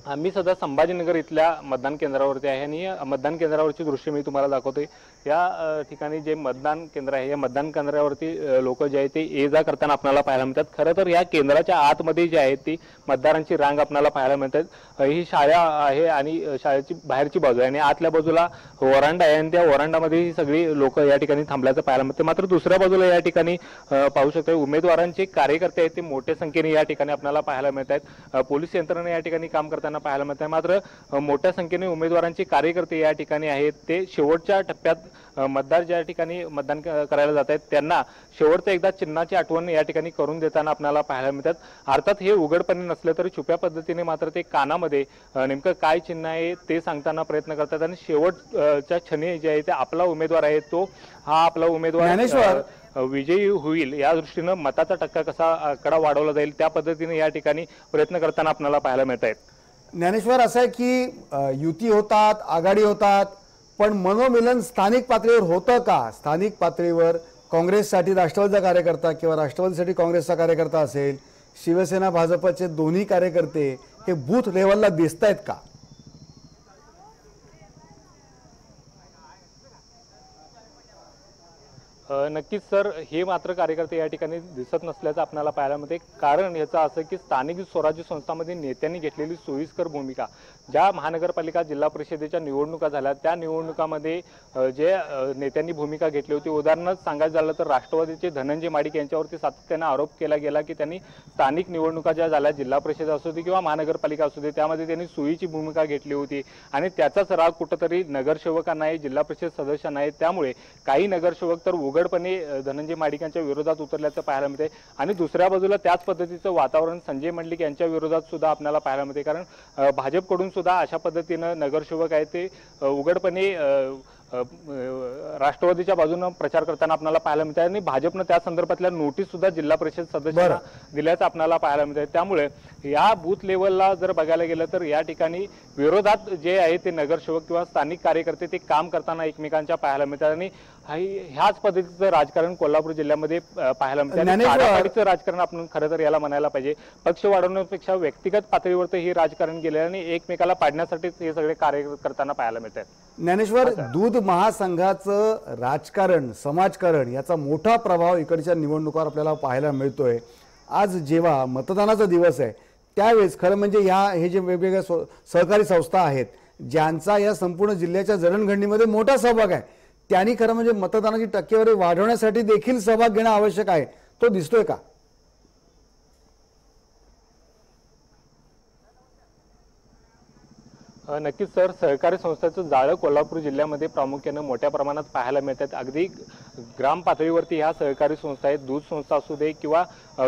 आम्ही सध्या संभाजीनगर इथल्या मतदान केंद्रावरती आहे आणि मतदान केंद्रावरची दृश्य मी तुम्हाला दाखवतोय. या ठिकाणी जे मतदान केंद्र आहे या मतदान केंद्रावरती लोक जे आहेत ते ये जा करताना आपल्याला पाहायला मिळतात. खरं तर या केंद्राच्या आतमध्ये जे आहे ती मतदारांची रांग आपल्याला पाहायला मिळतात. ही शाळा आहे आणि शाळेची बाहेरची बाजू आहे आणि आतल्या बाजूला वरांडा आहे आणि त्या वरांडामध्ये ही सगळी लोक या ठिकाणी थांबल्याचं पाहायला मिळतं. मात्र दुसऱ्या बाजूला या ठिकाणी पाहू शकता उमेदवारांचे कार्यकर्ते आहेत ते मोठ्या संख्येने या ठिकाणी आपल्याला पाहायला मिळत आहेत. पोलीस यंत्रणा या ठिकाणी काम करताना पाहायला मिळत आहे. मात्र मोठ्या संख्येने उमेदवारांचे कार्यकर्ते या ठिकाणी आहेत ते शेवटच्या टप्प्यात मतदार ज्या ठिकाणी मतदान करायला जात आहेत त्यांना शेवटचं एकदा चिन्हाची आठवण या ठिकाणी करून देताना आपल्याला पाहायला मिळतात. अर्थात हे उघडपणे नसलं तरी छुप्या पद्धतीने मात्र ते कानामध्ये नेमकं काय चिन्ह आहे ते सांगताना प्रयत्न करतात आणि शेवटच्या क्षणी जे आहे ते आपला उमेदवार आहे तो हा आपला उमेदवार विजयी होईल या दृष्टीनं मताचा टक्का कसा आकडा वाढवला जाईल त्या पद्धतीने या ठिकाणी प्रयत्न करताना आपल्याला पाहायला मिळत आहेत. ज्ञानेश्वर, असं आहे की युती होतात, आघाडी होतात, पण मनोमिलन स्थानिक पातळीवर होतं का? स्थानिक पातळीवर काँग्रेससाठी राष्ट्रवादीचा कार्यकर्ता किंवा राष्ट्रवादीसाठी काँग्रेसचा कार्यकर्ता असेल, शिवसेना भाजपचे दोन्ही कार्यकर्ते हे बूथ लेवलला दिसत आहेत का? नक्कीच सर, हे मात्र कार्यकर्ते या ठिकाणी दिसत नसल्याचं आपल्याला पाहायला मिळते. कारण याचं असं की स्थानिक स्वराज्य संस्थांमध्ये नेत्यांनी घेतलेली सोयीस्कर भूमिका, ज्या महानगरपालिका जिल्हा परिषदेच्या निवडणुका झाल्या त्या निवडणुकामध्ये जे नेत्यांनी भूमिका घेतली होती, उदाहरणार्थ सांगायचं झालं तर राष्ट्रवादीचे धनंजय माडिक यांच्यावरती सातत्याने आरोप केला गेला की त्यांनी स्थानिक निवडणुका ज्या झाल्या जिल्हा परिषद असू दे किंवा महानगरपालिका असू दे त्यामध्ये त्यांनी सोयीची भूमिका घेतली होती आणि त्याचाच राग कुठंतरी नगरसेवकांना आहे, जिल्हा परिषद सदस्यांना आहे. त्यामुळे काही नगरसेवक तर उघडपणे धनंजय माडिक यांच्या विरोधात उतरल्याचं पाहायला मिळते आणि दुसऱ्या बाजूला त्याच पद्धतीचं वातावरण संजय मंडलिक यांच्या विरोधात सुद्धा आपल्याला पाहायला मिळते. कारण भाजपकडून सुद्धा अशा पद्धतीनं नगरसेवक आहेत ते उघडपणे राष्ट्रवादीच्या बाजूने प्रचार करताना आपल्याला पाहायला मिळते आणि भाजपनं त्या संदर्भातल्या नोटीस सुद्धा जिल्हा परिषद सदस्यांना दिल्याचं आपल्याला पाहायला मिळते. त्यामुळे या बूथ लेवलला जर बघायला गेलं तर या ठिकाणी विरोधात जे आहे ते नगरसेवक किंवा स्थानिक कार्यकर्ते ते काम करताना एकमेकांच्या पाहायला मिळतात आणि ह्याच पद्धतीचं राजकारण कोल्हापूर जिल्ह्यामध्ये पाहायला मिळतं. आणि ज्ञानेश्वर- काडापाडीचं राजकारण आपण खरं तर याला म्हणायला पाहिजे. पक्ष वाढवण्यापेक्षा व्यक्तिगत पातळीवर हे राजकारण केलं आणि एकमेकाला पाडण्यासाठीच हे सगळे कार्य करताना पाहायला मिळतात. ज्ञानेश्वर, दूध महासंघाचं राजकारण, समाजकारण याचा मोठा प्रभाव इकडच्या निवडणुकांवर आपल्याला पाहायला मिळतोय. आज जेव्हा मतदानाचा दिवस आहे त्यावेळेस खरं म्हणजे हे जे वेगवेगळ्या सहकारी संस्था आहेत ज्यांचा या संपूर्ण जिल्ह्याच्या जडणघडणीमध्ये मोठा सहभाग आहे, त्यांनी खरं म्हणजे मतदानाची टक्केवारी वाढवण्यासाठी देखील सहभाग घेणं आवश्यक आहे. तो दिसतोय का? नक्कीच सर, सहकारी संस्थांचं जाळं कोल्हापूर जिल्ह्यामध्ये प्रामुख्यानं मोठ्या प्रमाणात पाहायला मिळतात. अगदी ग्राम पातळीवरती ह्या सहकारी संस्था आहेत, दूध संस्था असू दे किंवा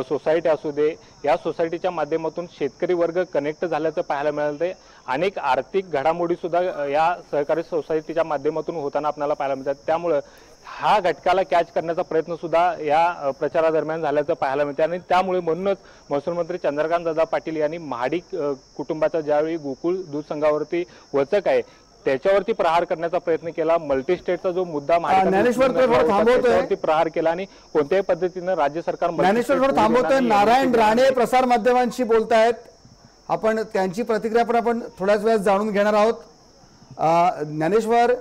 सोसायटी असू दे, या सोसायटीच्या माध्यमातून शेतकरी वर्ग कनेक्ट झाल्याचं पाहायला मिळते. अनेक आर्थिक घडामोडी सुद्धा या सहकारी सोसायटीच्या माध्यमातून होताना आपल्याला पाहायला मिळतात. त्यामुळं हा घटकाला कॅच करण्याचा प्रयत्न सुद्धा या प्रचारादरम्यान झाल्याचं पाहायला मिळते. आणि त्यामुळे म्हणूनच महसूल मंत्री चंद्रकांत दादा पाटील यांनी महाडिक कुटुंबाचा ज्यावेळी गोकुळ दूध संघावरती वचक आहे त्याच्यावरती प्रहार करण्याचा प्रयत्न केला. मल्टीस्टेटचा जो मुद्दा महाराष्ट्रावरती प्रहार केला आणि कोणत्याही पद्धतीनं राज्य सरकार ज्ञानेश्वर थांबवतोय. नारायण राणे प्रसार माध्यमांशी बोलतायत, आपण त्यांची प्रतिक्रिया पण आपण थोड्याच वेळात जाणून घेणार आहोत. ज्ञानेश्वर,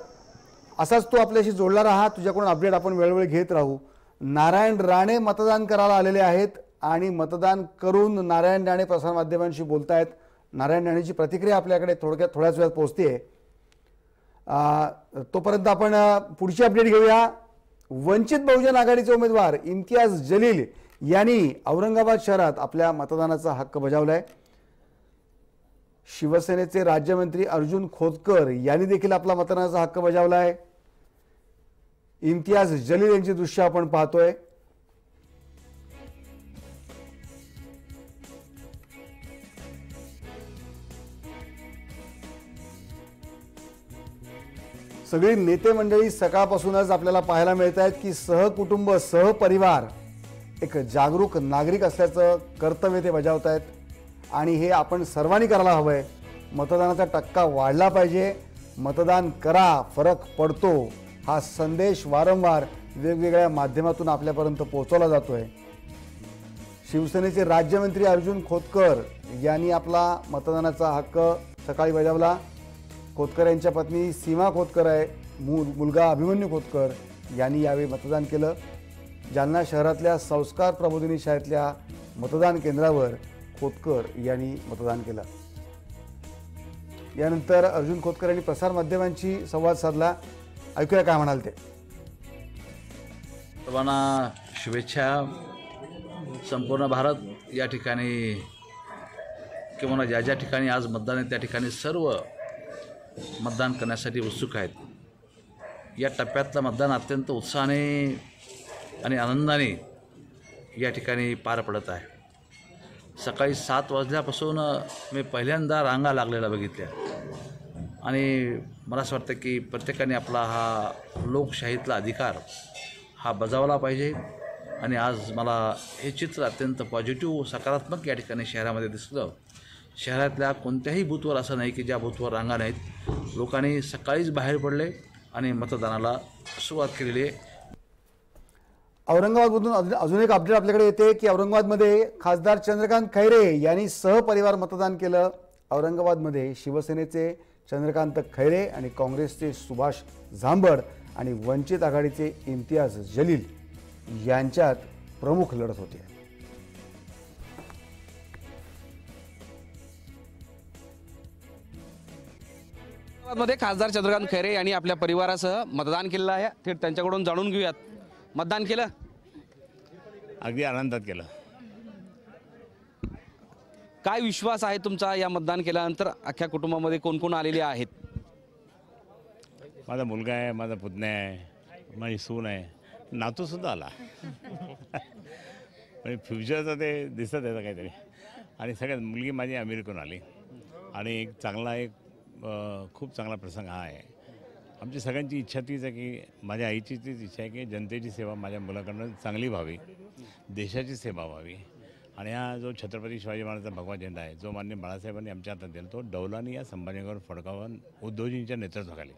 असाच तू आपल्याशी जोडला राहा, तुझ्याकडून अपडेट आपण वेळोवेळी घेत राहू. नारायण राणे मतदान करायला आलेले आहेत आणि मतदान करून नारायण राणे प्रसार माध्यमांशी बोलतायत. नारायण राणेची प्रतिक्रिया आपल्याकडे थोड्याच वेळात पोहोचते. तोपर्यंत आपण पुढची अपडेट घेऊया. वंचित बहुजन आघाडीचे उमेदवार इम्तियाज जलील यांनी औरंगाबाद शहरात आपल्या मतदानाचा हक्क बजावलाय. शिवसेनेचे राज्यमंत्री अर्जुन खोतकर यांनी देखील आपला मतदानाचा हक्क बजावलाय. इम्तियाज जलील यांची दृश्य आपण पाहतोय. सगळी नेते मंडळी सकाळपासूनच आपल्याला पाहायला मिळत आहेत की सहकुटुंब सहपरिवार एक जागरूक नागरिक असल्याचं कर्तव्य ते बजावत आहेत आणि हे आपण सर्वांनी करायला हवंय. मतदानाचा टक्का वाढला पाहिजे. मतदान करा, फरक पडतो हा संदेश वारंवार वेगवेगळ्या माध्यमातून आपल्यापर्यंत पोहोचवला जातोय. शिवसेनेचे राज्यमंत्री अर्जुन खोतकर यांनी आपला मतदानाचा हक्क सकाळी बजावला. खोतकर यांच्या पत्नी सीमा खोतकर आहे, मुलगा अभिमन्यू खोतकर यांनी यावेळी मतदान केलं. जालना शहरातल्या संस्कार प्रबोधिनी शाळेतल्या मतदान केंद्रावर खोतकर यांनी मतदान केलं. यानंतर अर्जुन खोतकर यांनी प्रसार माध्यमांशी संवाद साधला. ऐकूया काय म्हणाल ते. सर्वांना शुभेच्छा. संपूर्ण भारत या ठिकाणी किंवा ज्या ज्या ठिकाणी आज मतदान आहे त्या ठिकाणी सर्व मतदान करण्यासाठी उत्सुक आहेत. या टप्प्यातलं मतदान अत्यंत उत्साहाने आणि आनंदाने या ठिकाणी पार पडत आहे. सकाळी 7 वाजल्यापासून मी पहिल्यांदा रांगा लागलेल्या बघितल्या आणि मला असं वाटतं की प्रत्येकाने आपला हा लोकशाहीतला अधिकार हा बजावला पाहिजे. आणि आज मला हे चित्र अत्यंत पॉझिटिव्ह सकारात्मक या ठिकाणी शहरामध्ये दिसलं. शहरातल्या कोणत्याही बूथवर असं नाही की ज्या बूथवर रांगा नाहीत. लोकांनी सकाळीच बाहेर पडले आणि मतदानाला सुरुवात केलेली आहे. औरंगाबादमधून अजून एक अपडेट आपल्याकडे येते की औरंगाबादमध्ये खासदार चंद्रकांत खैरे यांनी सहपरिवार मतदान केलं. औरंगाबादमध्ये शिवसेनेचे चंद्रकांत खैरे आणि काँग्रेसचे सुभाष झांबड आणि वंचित आघाडीचे इम्तियाज जलील यांच्यात प्रमुख लढत होती. मध्ये खासदार चंद्रकांत खैरे यांनी आपल्या परिवारासह मतदान केलेलं आहे. थेट त्यांच्याकडून जाणून घेऊयात. मतदान केलं? अगदी आनंदात केलं. काय विश्वास आहे तुमचा या मतदान केल्यानंतर? अख्ख्या कुटुंबामध्ये कोण कोण आलेले आहेत? माझा मुलगा आहे, माझा पुतण्या आहे, माझी सून आहे, नातूसुद्धा आला. म्हणजे फ्युचरचं ते दिसत आहे काहीतरी. आणि सगळ्यात मुलगी माझी अमेरिकेहून आली आणि खूप चांगला प्रसंग हा आहे. आमची सगळ्यांची इच्छा तीच आहे की माझ्या आईची तीच इच्छा आहे की जनतेची सेवा माझ्या मुलाकडनं चांगली व्हावी, देशाची सेवा व्हावी. आणि हा जो छत्रपती शिवाजी महाराजांचा भगवा झेंडा आहे जो माननीय बाळासाहेबांनी आमच्या हातात दिला तो डौलानी या संभाजीनगर फडकावून उद्धवजींच्या नेतृत्वाखाली.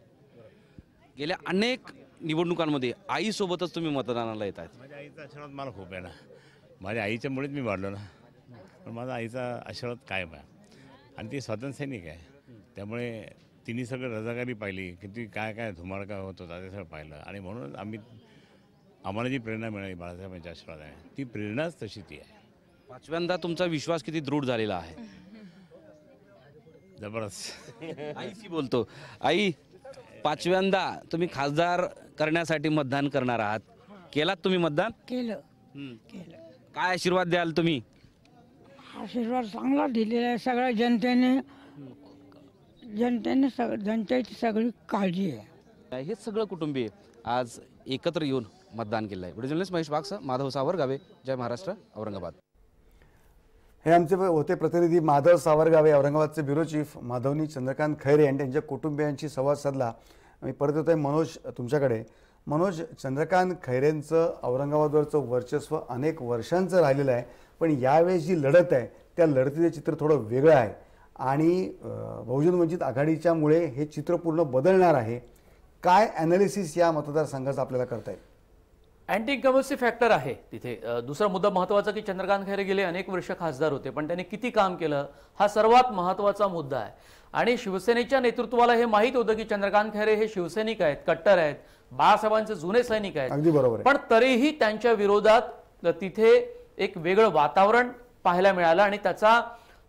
गेल्या अनेक निवडणुकांमध्ये आईसोबतच तुम्ही मतदानाला येत आहेत. माझ्या आईचा आशीर्वाद मला खूप आहे ना, माझ्या आईच्यामुळेच मी वाढलो ना, पण माझा आईचा आशीर्वाद कायम आहे आणि ती स्वातंत्र्य सैनिक आहे. त्यामुळे तिने सगळं रजाकारी पाहिली, किती काय काय धुमाळका होत होता ते सगळं पाहिलं आणि म्हणून आम्हाला जी प्रेरणा मिळाली बाळासाहेबांच्या आशीर्वाद आहे, ती प्रेरणाच तशी ती आहे. पाचव्यांदा तुमचा विश्वास किती दृढ झालेला आहे? जबरदस्त. आईशी बोलतो. आई, पाचव्यांदा तुम्ही खासदार करण्यासाठी मतदान करणार आहात, केलात तुम्ही मतदान? केलं. काय आशीर्वाद द्याल तुम्ही? आशीर्वाद चांगला दिलेला आहे. सगळ्या जनतेची सगळी काळजी आहे. हे सगळं कुटुंबीय आज एकत्र येऊन मतदान केलं आहे. व्हिडिओ जर्नलिस्ट महेश बागसह माधव सावरगावे, जय महाराष्ट्र, औरंगाबाद. हे आमचे होते प्रतिनिधी माधव सावरगावे, औरंगाबादचे ब्युरो चीफ माधवनी चंद्रकांत खैरे आणि त्यांच्या कुटुंबियांशी संवाद साधला. मी परत येतोय मनोज तुमच्याकडे. मनोज, चंद्रकांत खैरेंचं औरंगाबादवरचं वर्चस्व अनेक वर्षांचं राहिलेलं आहे, पण यावेळेस जी लढत आहे त्या लढतीचं चित्र थोडं वेगळं आहे आणि बहुजन वंचित आघाडीच्यामुळे हे चित्र पूर्ण बदलणार आहे. काय ॲनालिसिस या मतदारसंघाचं आपल्याला करता येईल? अँटी इन्कम्बन्सी फॅक्टर आहे तिथे. दुसरा मुद्दा महत्त्वाचा की चंद्रकांत खैरे गेले अनेक वर्ष खासदार होते, पण त्यांनी किती काम केलं हा सर्वात महत्त्वाचा मुद्दा आहे. आणि शिवसेनेच्या नेतृत्वाला हे माहीत होतं की चंद्रकांत खैरे हे शिवसैनिक आहेत, कट्टर आहेत, बाळासाहेबांचे जुने सैनिक आहेत. अगदी बरोबर. पण तरीही त्यांच्या विरोधात तिथे एक वेगळं वातावरण पाहायला मिळालं आणि त्याचा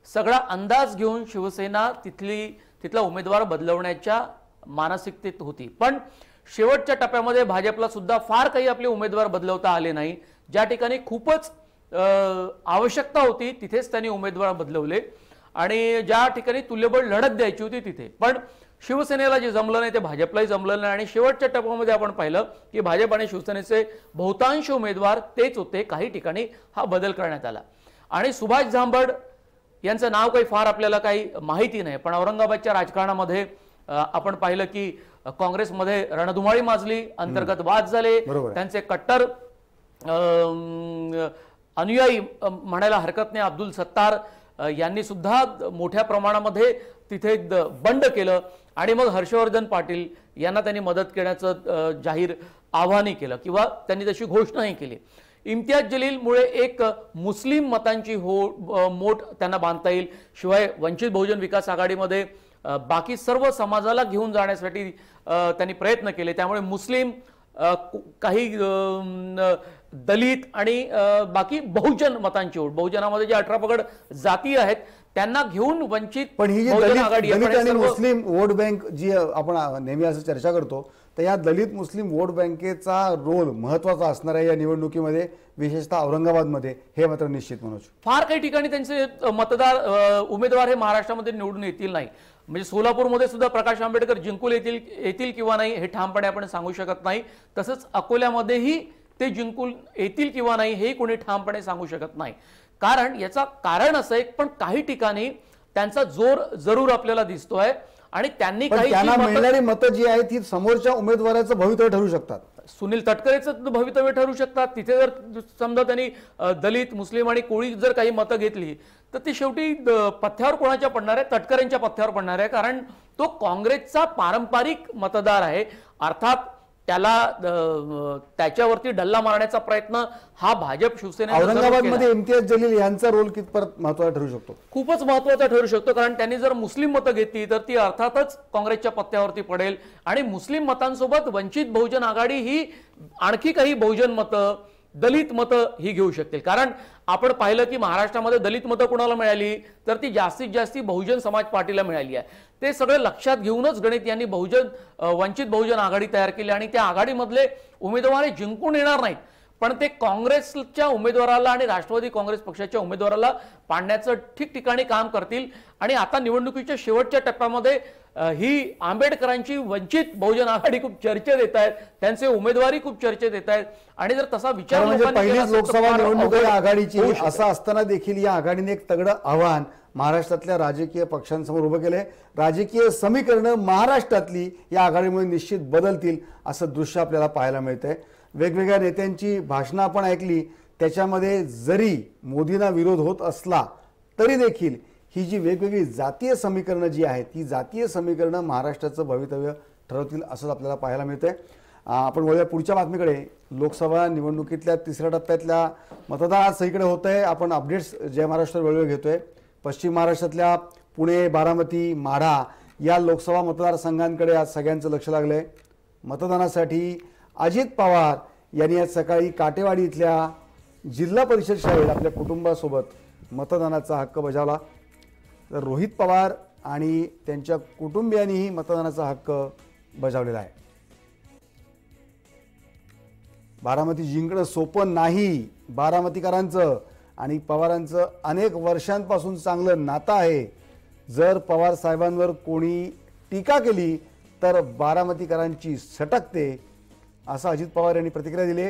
सगळा अंदाज घेऊन शिवसेना तिथला उमेदवार बदलवण्याच्या मानसिकतेत होती. पण शेवटच्या टप्प्यामध्ये भाजपला सुद्धा फार काही आपले उमेदवार बदलवता आले नाही. ज्या ठिकाणी खूपच आवश्यकता होती तिथेच त्यांनी उमेदवार बदलवले आणि ज्या ठिकाणी तुल्यबळ लढत द्यायची होती तिथे. पण शिवसेनेला जे जमलं नाही ते भाजपलाही जमलं नाही आणि शेवटच्या टप्प्यामध्ये आपण पाहिलं की भाजप आणि शिवसेनेचे बहुतांश उमेदवार तेच होते. काही ठिकाणी हा बदल करण्यात आला आणि सुभाष झांबड यांचं नाव काही फार आपल्याला काही माहिती नाही, पण औरंगाबादच्या राजकारणामध्ये आपण पाहिलं की काँग्रेसमध्ये रणधुमाळी माजली, अंतर्गत वाद झाले, त्यांचे कट्टर अनुयायी म्हणायला हरकत नाही अब्दुल सत्तार यांनी सुद्धा मोठ्या प्रमाणामध्ये तिथे बंड केलं आणि मग हर्षवर्धन पाटील यांना त्यांनी मदत करण्याचं जाहीर आवाहनही केलं किंवा त्यांनी तशी घोषणाही केली. इम्तियाज जलीलमुळे एक मुस्लिम मतांची मोठ त्यांना बांधता येईल. शिवाय वंचित बहुजन विकास आघाडीमध्ये बाकी सर्व समाजाला घेऊन जाण्यासाठी त्यांनी प्रयत्न केले. त्यामुळे मुस्लिम, काही दलित आणि बाकी बहुजन मतांची ओढ, बहुजनामध्ये जे 18 पगड जाती आहेत त्यांना घेऊन वंचित पण ही जी दलित आणि मुस्लिम वोट बँक जी आपण नेहमी असं चर्चा करतो, तर या दलित मुस्लिम वोट बँकेचा रोल महत्त्वाचा असणार आहे या निवडणुकीमध्ये, विशेषतः औरंगाबादमध्ये. हे मात्र निश्चित मनोज, फार काही ठिकाणी त्यांचे उमेदवार हे महाराष्ट्रामध्ये निवडून येतील नाही. म्हणजे सोलापूरमध्ये सुद्धा प्रकाश आंबेडकर जिंकून येतील किंवा नाही हे ठामपणे आपण सांगू शकत नाही. तसंच अकोल्यामध्येही ते जिंकून येतील किंवा नाही हे कोणी ठामपणे सांगू शकत नाही. कारण याचा कारण असं आहे, पण काही ठिकाणी त्यांचा जोर जरूर आपल्याला दिसतोय आणि त्यांनी त्यांना मिळणारी मतं जी आहेत ती समोरच्या उमेदवाराचं भवितव्य ठरू शकतात. सुनील तटकरेचं भवितव्य ठरू शकतात. तिथे जर समजा त्यांनी दलित, मुस्लिम आणि कोळी जर काही मतं घेतली तर ती शेवटी पथ्यावर कोणाच्या पडणार आहे? तटकरेंच्या पथ्यावर पडणार आहे, कारण तो काँग्रेसचा पारंपरिक मतदार आहे. अर्थात त्याच्यावरती डल्ला मारण्याचा प्रयत्न हा भाजप शिवसेना औरंगाबादमध्ये इम्तियाज जलील यांचा रोल कितपत महत्त्वाचा ठरू शकतो? खूपच महत्त्वाचा ठरू शकतो, कारण त्यांनी जर मुस्लिम मतं घेतली तर ती अर्थातच काँग्रेसच्या पत्त्यावरती पडेल आणि मुस्लिम मतांसोबत वंचित बहुजन आघाडी ही आणखी काही बहुजन मतं, दलित मतं ही घेऊ शकतील. कारण आपण पाहिलं की महाराष्ट्रामध्ये दलित मतं कोणाला मिळाली तर ती जास्तीत जास्त बहुजन समाज पार्टीला मिळाली आहे. ते सगळं लक्षात घेऊनच गणित यांनी वंचित बहुजन आघाडी तयार केली आणि त्या आघाडीमधले उमेदवार जिंकून येणार नाहीत, पण ते काँग्रेसच्या उमेदवाराला आणि राष्ट्रवादी काँग्रेस पक्षाच्या उमेदवाराला पाडण्याचं ठिकठिकाणी काम करतील. आणि आता निवडणुकीच्या शेवटच्या टप्प्यामध्ये ही आंबेडकरांची वंचित बहुजन आघाडी खूप चर्चेत येत आहेत, त्यांचे उमेदवारी खूप चर्चेत येत आहेत आणि जर तसा विचार पहिलीच लोकसभा निवडणूक आघाडीची असं असताना देखील या आघाडीने एक तगडं आव्हान महाराष्ट्रातल्या राजकीय पक्षांसमोर उभं केलंय. राजकीय समीकरणं महाराष्ट्रातली या आघाडीमुळे निश्चित बदलतील असं दृश्य आपल्याला पाहायला मिळतंय. वेगवेगळ्या नेत्यांची भाषणं आपण ऐकली, त्याच्यामध्ये जरी मोदींना विरोध होत असला तरी देखील ही जी वेगवेगळी जातीय समीकरणं जी आहेत ती जातीय समीकरणं महाराष्ट्राचं भवितव्य ठरवतील असंच आपल्याला पाहायला मिळतंय. आपण वळूया पुढच्या बातमीकडे. लोकसभा निवडणुकीतल्या तिसऱ्या टप्प्यातल्या मतदान आज सगळीकडे होत आहे. आपण अपडेट्स जय महाराष्ट्र वेळोवेळी घेतोय. पश्चिम महाराष्ट्रातल्या पुणे, बारामती, माढा या लोकसभा मतदारसंघांकडे आज सगळ्यांचं लक्ष लागलंय. मतदानासाठी अजित पवार यांनी आज सकाळी काटेवाडी इथल्या जिल्हा परिषद शाळेत आपल्या कुटुंबासोबत मतदानाचा हक्क बजावला. तर रोहित पवार आणि त्यांच्या कुटुंबियांनीही मतदानाचा हक्क बजावलेला आहे. बारामती जिंकणं सोपं नाही. बारामतीकरांचं आणि पवारांचं अनेक वर्षांपासून चांगलं नातं आहे. जर पवार साहेबांवर कोणी टीका केली तर बारामतीकरांची सटकते, असं अजित पवार यांनी प्रतिक्रिया दिली.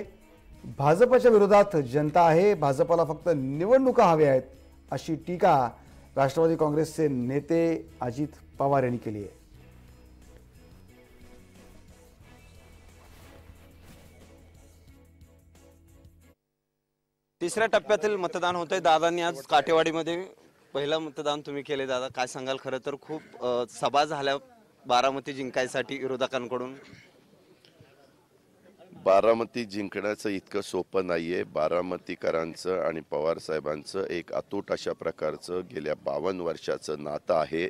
भाजपच्या विरोधात जनता आहे, भाजपला फक्त निवडणुका हव्या आहेत, अशी टीका राष्ट्रवादी काँग्रेसचे नेते अजित पवार यांनी केली आहे. तिसऱ्या टप्प्यातील मतदान होतंय. दादांनी आज काटेवाडीमध्ये पहिलं मतदान तुम्ही केले. दादा, काय सांगाल? खरं तर खूप सभा झाल्या बारामती जिंकायसाठी विरोधकांकडून. बारामती जिंकण्याचं इतकं सोपं नाहीये. बारामतीकरांचं आणि पवार साहेबांचं एक अतूट अशा प्रकारचं गेल्या 52 वर्षाचं नातं आहे.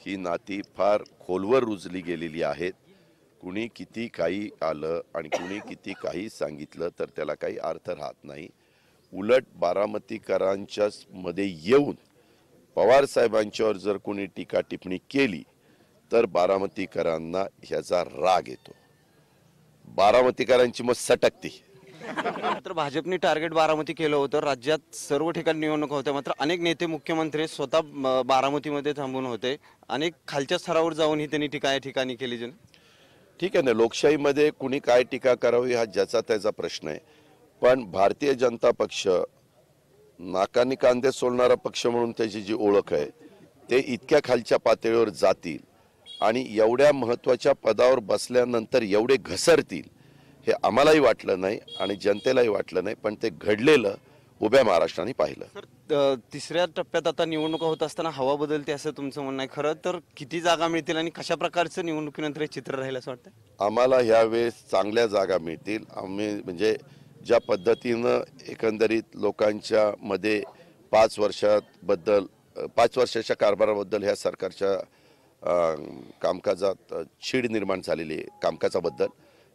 ही नाती फार खोलवर रुजली गेलेली आहेत. कुणी किती काही आलं आणि कुणी किती काही सांगितलं तर त्याला काही अर्थ राहत नाही. उलट बारामतीकरांच्या मध्ये येऊन पवार साहेबांच्यावर जर कोणी टीका टिप्पणी केली तर बारामतीकरांना ह्याचा राग येतो. बारामतीकरांची मग सटकते. तर भाजपने टार्गेट बारामती केलं होतं. राज्यात सर्व ठिकाणी निवडणूक होत्या, मात्र अनेक नेते मुख्यमंत्री स्वतः बारामतीमध्ये थांबून होते. अनेक खालच्या स्तरावर जाऊनही त्यांनी टीका या ठिकाणी केली. ठीक आहे ना, लोकशाहीमध्ये कुणी काय टीका करावी हा ज्याचा त्याचा प्रश्न आहे. पण भारतीय जनता पक्ष नाकानी कांदे सोलणारा पक्ष म्हणून त्याची जी ओळख आहे ते इतक्या खालच्या पातळीवर जातील आणि एवढ्या महत्त्वाच्या पदावर बसल्यानंतर एवढे घसरतील हे आम्हालाही वाटलं नाही आणि जनतेलाही वाटलं नाही. पण ते घडलेलं उभ्या महाराष्ट्राने पाहिलं. तिसऱ्या टप्प्यात आता निवडणुका होत असताना हवा बदलते असं तुमचं म्हणणं आहे. खरं तर किती जागा मिळतील आणि कशा प्रकारचं निवडणुकीनंतर हे चित्र राहील असं वाटतं? आम्हाला ह्यावेळेस चांगल्या जागा मिळतील. आम्ही म्हणजे ज्या पद्धतीनं एकंदरीत लोकांच्या मध्ये 5 वर्षाच्या कारभाराबद्दल ह्या सरकारच्या कामकाजात चीड निर्माण झालेली आहे कामकाजाबद्दल,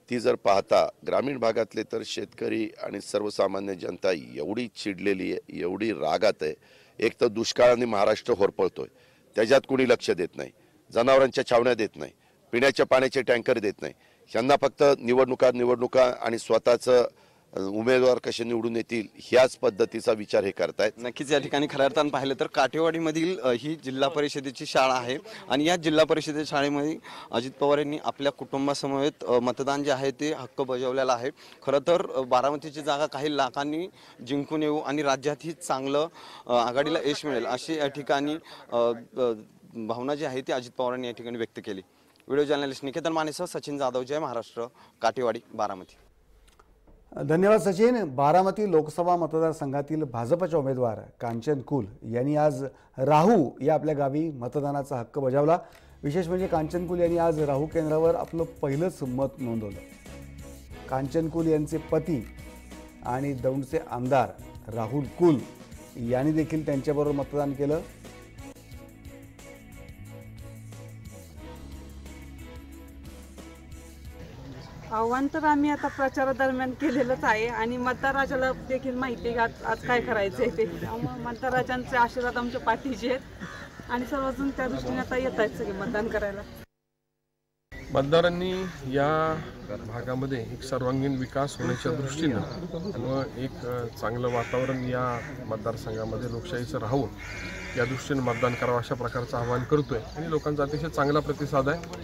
ती जर पाहता ग्रामीण भागातले तर शेतकरी आणि सर्वसामान्य जनता एवढी चिडलेली आहे, एवढी रागात आहे. एक तर दुष्काळाने महाराष्ट्र होरपळतोय, त्याच्यात कुणी लक्ष देत नाही. जनावरांच्या छावण्या देत नाही, पिण्याच्या पाण्याचे टँकर देत नाही. यांना फक्त निवडणुका आणि स्वतःचं उमेदवार कसे निवडून येतील ह्याच पद्धतीचा विचार हे करतायत. नक्कीच या ठिकाणी खऱ्या अर्थानं पाहिलं तर काटेवाडीमधील ही जिल्हा परिषदेची शाळा आहे आणि या जिल्हा परिषदेच्या शाळेमध्ये अजित पवार यांनी आपल्या कुटुंबासमवेत मतदान जे आहे ते हक्क बजावलेला आहे. खरं तर बारामतीची जागा काही लाखांनी जिंकून येऊ आणि राज्यातही चांगलं आघाडीला यश मिळेल अशी या ठिकाणी भावना जी आहे ती अजित पवारांनी या ठिकाणी व्यक्त केली. व्हिडिओ जर्नलिस्ट निकेतन मानेसह सचिन जाधव, जय महाराष्ट्र, काटेवाडी, बारामती. धन्यवाद सचिन. बारामती लोकसभा मतदारसंघातील भाजपच्या उमेदवार कांचन कुल यांनी आज राहू या आपल्या गावी मतदानाचा हक्क बजावला. विशेष म्हणजे कांचन कुल यांनी आज राहू केंद्रावर आपलं पहिलंच मत नोंदवलं. कांचन कुल यांचे पती आणि दौंडचे आमदार राहुल कुल यांनी देखील त्यांच्याबरोबर मतदान केलं. आव्हान तर आम्ही आता प्रचारादरम्यान केलेलंच आहे आणि मतदाराला देखील माहिती आहे आज काय करायचंय ते. मतदारांचे आशीर्वाद आमच्या पाठीचे आहेत आणि सर्वजण त्या दृष्टीने आता येत आहेत सगळे मतदान करायला. मतदारांनी या भागामध्ये एक सर्वांगीण विकास होण्याच्या दृष्टीनं व एक चांगलं वातावरण या मतदारसंघामध्ये लोकशाहीचं राहून या दृष्टीने मतदान करावं अशा प्रकारचं आवाहन करतोय आणि लोकांचा अतिशय चांगला प्रतिसाद आहे.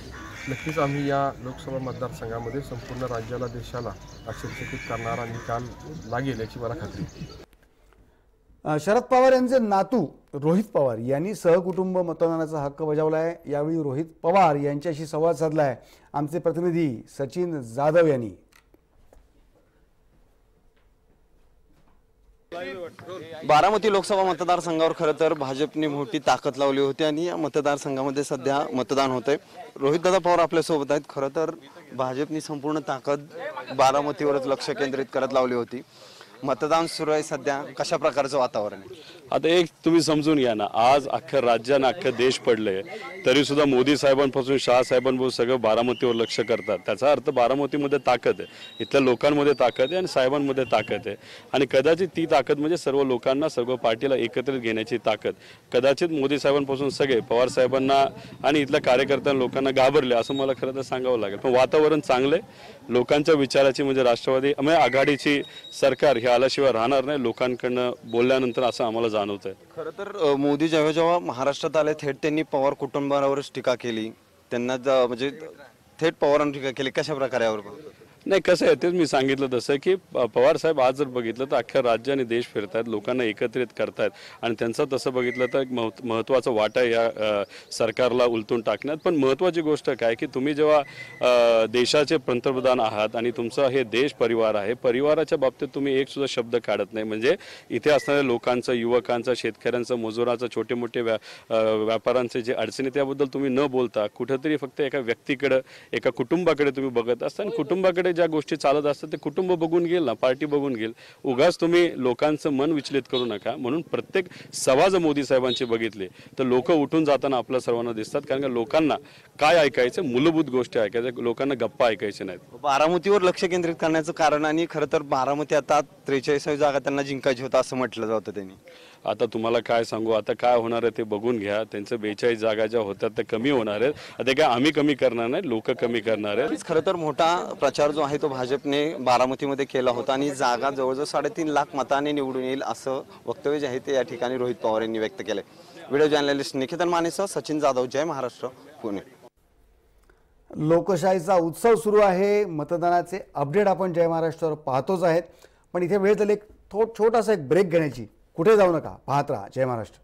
नक्कीच आम्ही या लोकसभा मतदारसंघामध्ये संपूर्ण राज्याला देशाला आश्चर्यचकित करणारा निकाल लागेल याची मला खात्री आहे. शरद पवार यांचे नातू रोहित पवार यांनी सहकुटुंब मतदानाचा हक्क बजावला आहे. यावेळी रोहित पवार यांच्याशी संवाद साधला आहे आमचे प्रतिनिधी सचिन जाधव यांनी. बारामती लोकसभा मतदारसंघावर खरं तर भाजपने मोठी ताकद लावली होती आणि या मतदारसंघामध्ये सध्या मतदान होतंय. रोहितदादा पवार आपल्यासोबत आहेत. खरं तर भाजपने संपूर्ण ताकद बारामतीवरच लक्ष केंद्रित करत लावली होती. मतदान सुरू आहे सध्या, कशा प्रकारचं वातावरण आहे? आता एक तुम्ही समजून घ्या ना, आज अख्खं राज्यानं अख्खं देश पडलंय तरी सुद्धा मोदी साहेबांपासून शहा साहेबांपासून सगळं बारामतीवर लक्ष करतात. त्याचा अर्थ बारामतीमध्ये ताकद आहे, इथल्या लोकांमध्ये ताकद आहे आणि साहेबांमध्ये ताकद आहे. आणि कदाचित ती ताकद म्हणजे सर्व लोकांना, सर्व पार्टीला एकत्रित घेण्याची ताकद. कदाचित मोदी साहेबांपासून सगळे पवार साहेबांना आणि इथल्या कार्यकर्त्यांना, लोकांना घाबरले असं मला खरं तर सांगावं लागेल. पण वातावरण चांगलं आहे. लोकांच्या विचाराची म्हणजे राष्ट्रवादी आघाडीची सरकार हे आल्याशिवाय राहणार नाही, लोकांकडनं बोलल्यानंतर असं आम्हाला जाणवत आहे. खरं तर मोदी जेव्हा महाराष्ट्रात आले थेट त्यांनी पवार कुटुंबावरच टीका केली, त्यांना म्हणजे थेट पवारांवर टीका केली. कशा प्रकारे यावर नाही, कसं आहे तेच मी सांगितलं तसं की पवार साहेब आज जर बघितलं तर अख्ख्या राज्य आणि देश फिरतायत, लोकांना एकत्रित करतायत आणि त्यांचं तसं बघितलं तर एक महत्त्वाचं वाटा आहे या सरकारला उलटून टाकण्यात. पण महत्त्वाची गोष्ट काय की तुम्ही जेव्हा देशाचे पंतप्रधान आहात आणि तुमचा हे देश परिवार आहे, परिवाराच्या बाबतीत तुम्ही एक सुद्धा शब्द काढत नाही. म्हणजे इथे असणाऱ्या लोकांचं, युवकांचं, शेतकऱ्यांचं, मजुराचं, छोटे मोठे व्यापाऱ्यांचे जे अडचणी त्याबद्दल तुम्ही न बोलता कुठंतरी फक्त एका व्यक्तीकडे, एका कुटुंबाकडे तुम्ही बघत असता. आणि कुटुंबाकडे ज्या गोष्टी चालत असतात ते कुटुंब बघून घेईल ना, पार्टी बघून घेईल. उगाच तुम्ही लोकांचं मन विचलित करू नका. म्हणून प्रत्येक सभा जर मोदी साहेबांची बघितली तर लोक उठून जाताना आपल्या सर्वांना दिसतात. कारण की लोकांना काय ऐकायचं, मूलभूत गोष्टी ऐकायच्या, लोकांना गप्पा ऐकायच्या नाहीत. बारामतीवर लक्ष केंद्रित करण्याचं कारण, आणि खरं तर बारामती आता 43वी जागा त्यांना जिंकायची होतं असं म्हटलं जातं त्यांनी. आता तुम्हाला काय सांगू, आता काय होणार आहे ते बघून घ्या. त्यांचं 42 जागा ज्या होत्या त्या कमी होणार आहेत. आता काय आम्ही कमी करणार नाही, लोक कमी करणार आहेत. खरं तर मोठा प्रचार जो आहे तो भाजपने बारामतीमध्ये केला होता आणि जागा जवळजवळ 3.5 लाख मताने निवडून येईल असं वक्तव्य जे आहे ते या ठिकाणी रोहित पवार यांनी व्यक्त केलंय. व्हिडिओ जर्नलिस्ट निकेतन मानेसह सचिन जाधव, जय महाराष्ट्र, पुणे. लोकशाहीचा उत्सव सुरू आहे. मतदानाचे अपडेट आपण जय महाराष्ट्रावर पाहतोच आहेत. पण इथे वेळ झाली एक छोटासा एक ब्रेक घेण्याची. कुठे जाऊ नका, पाहत राहा जय महाराष्ट्र.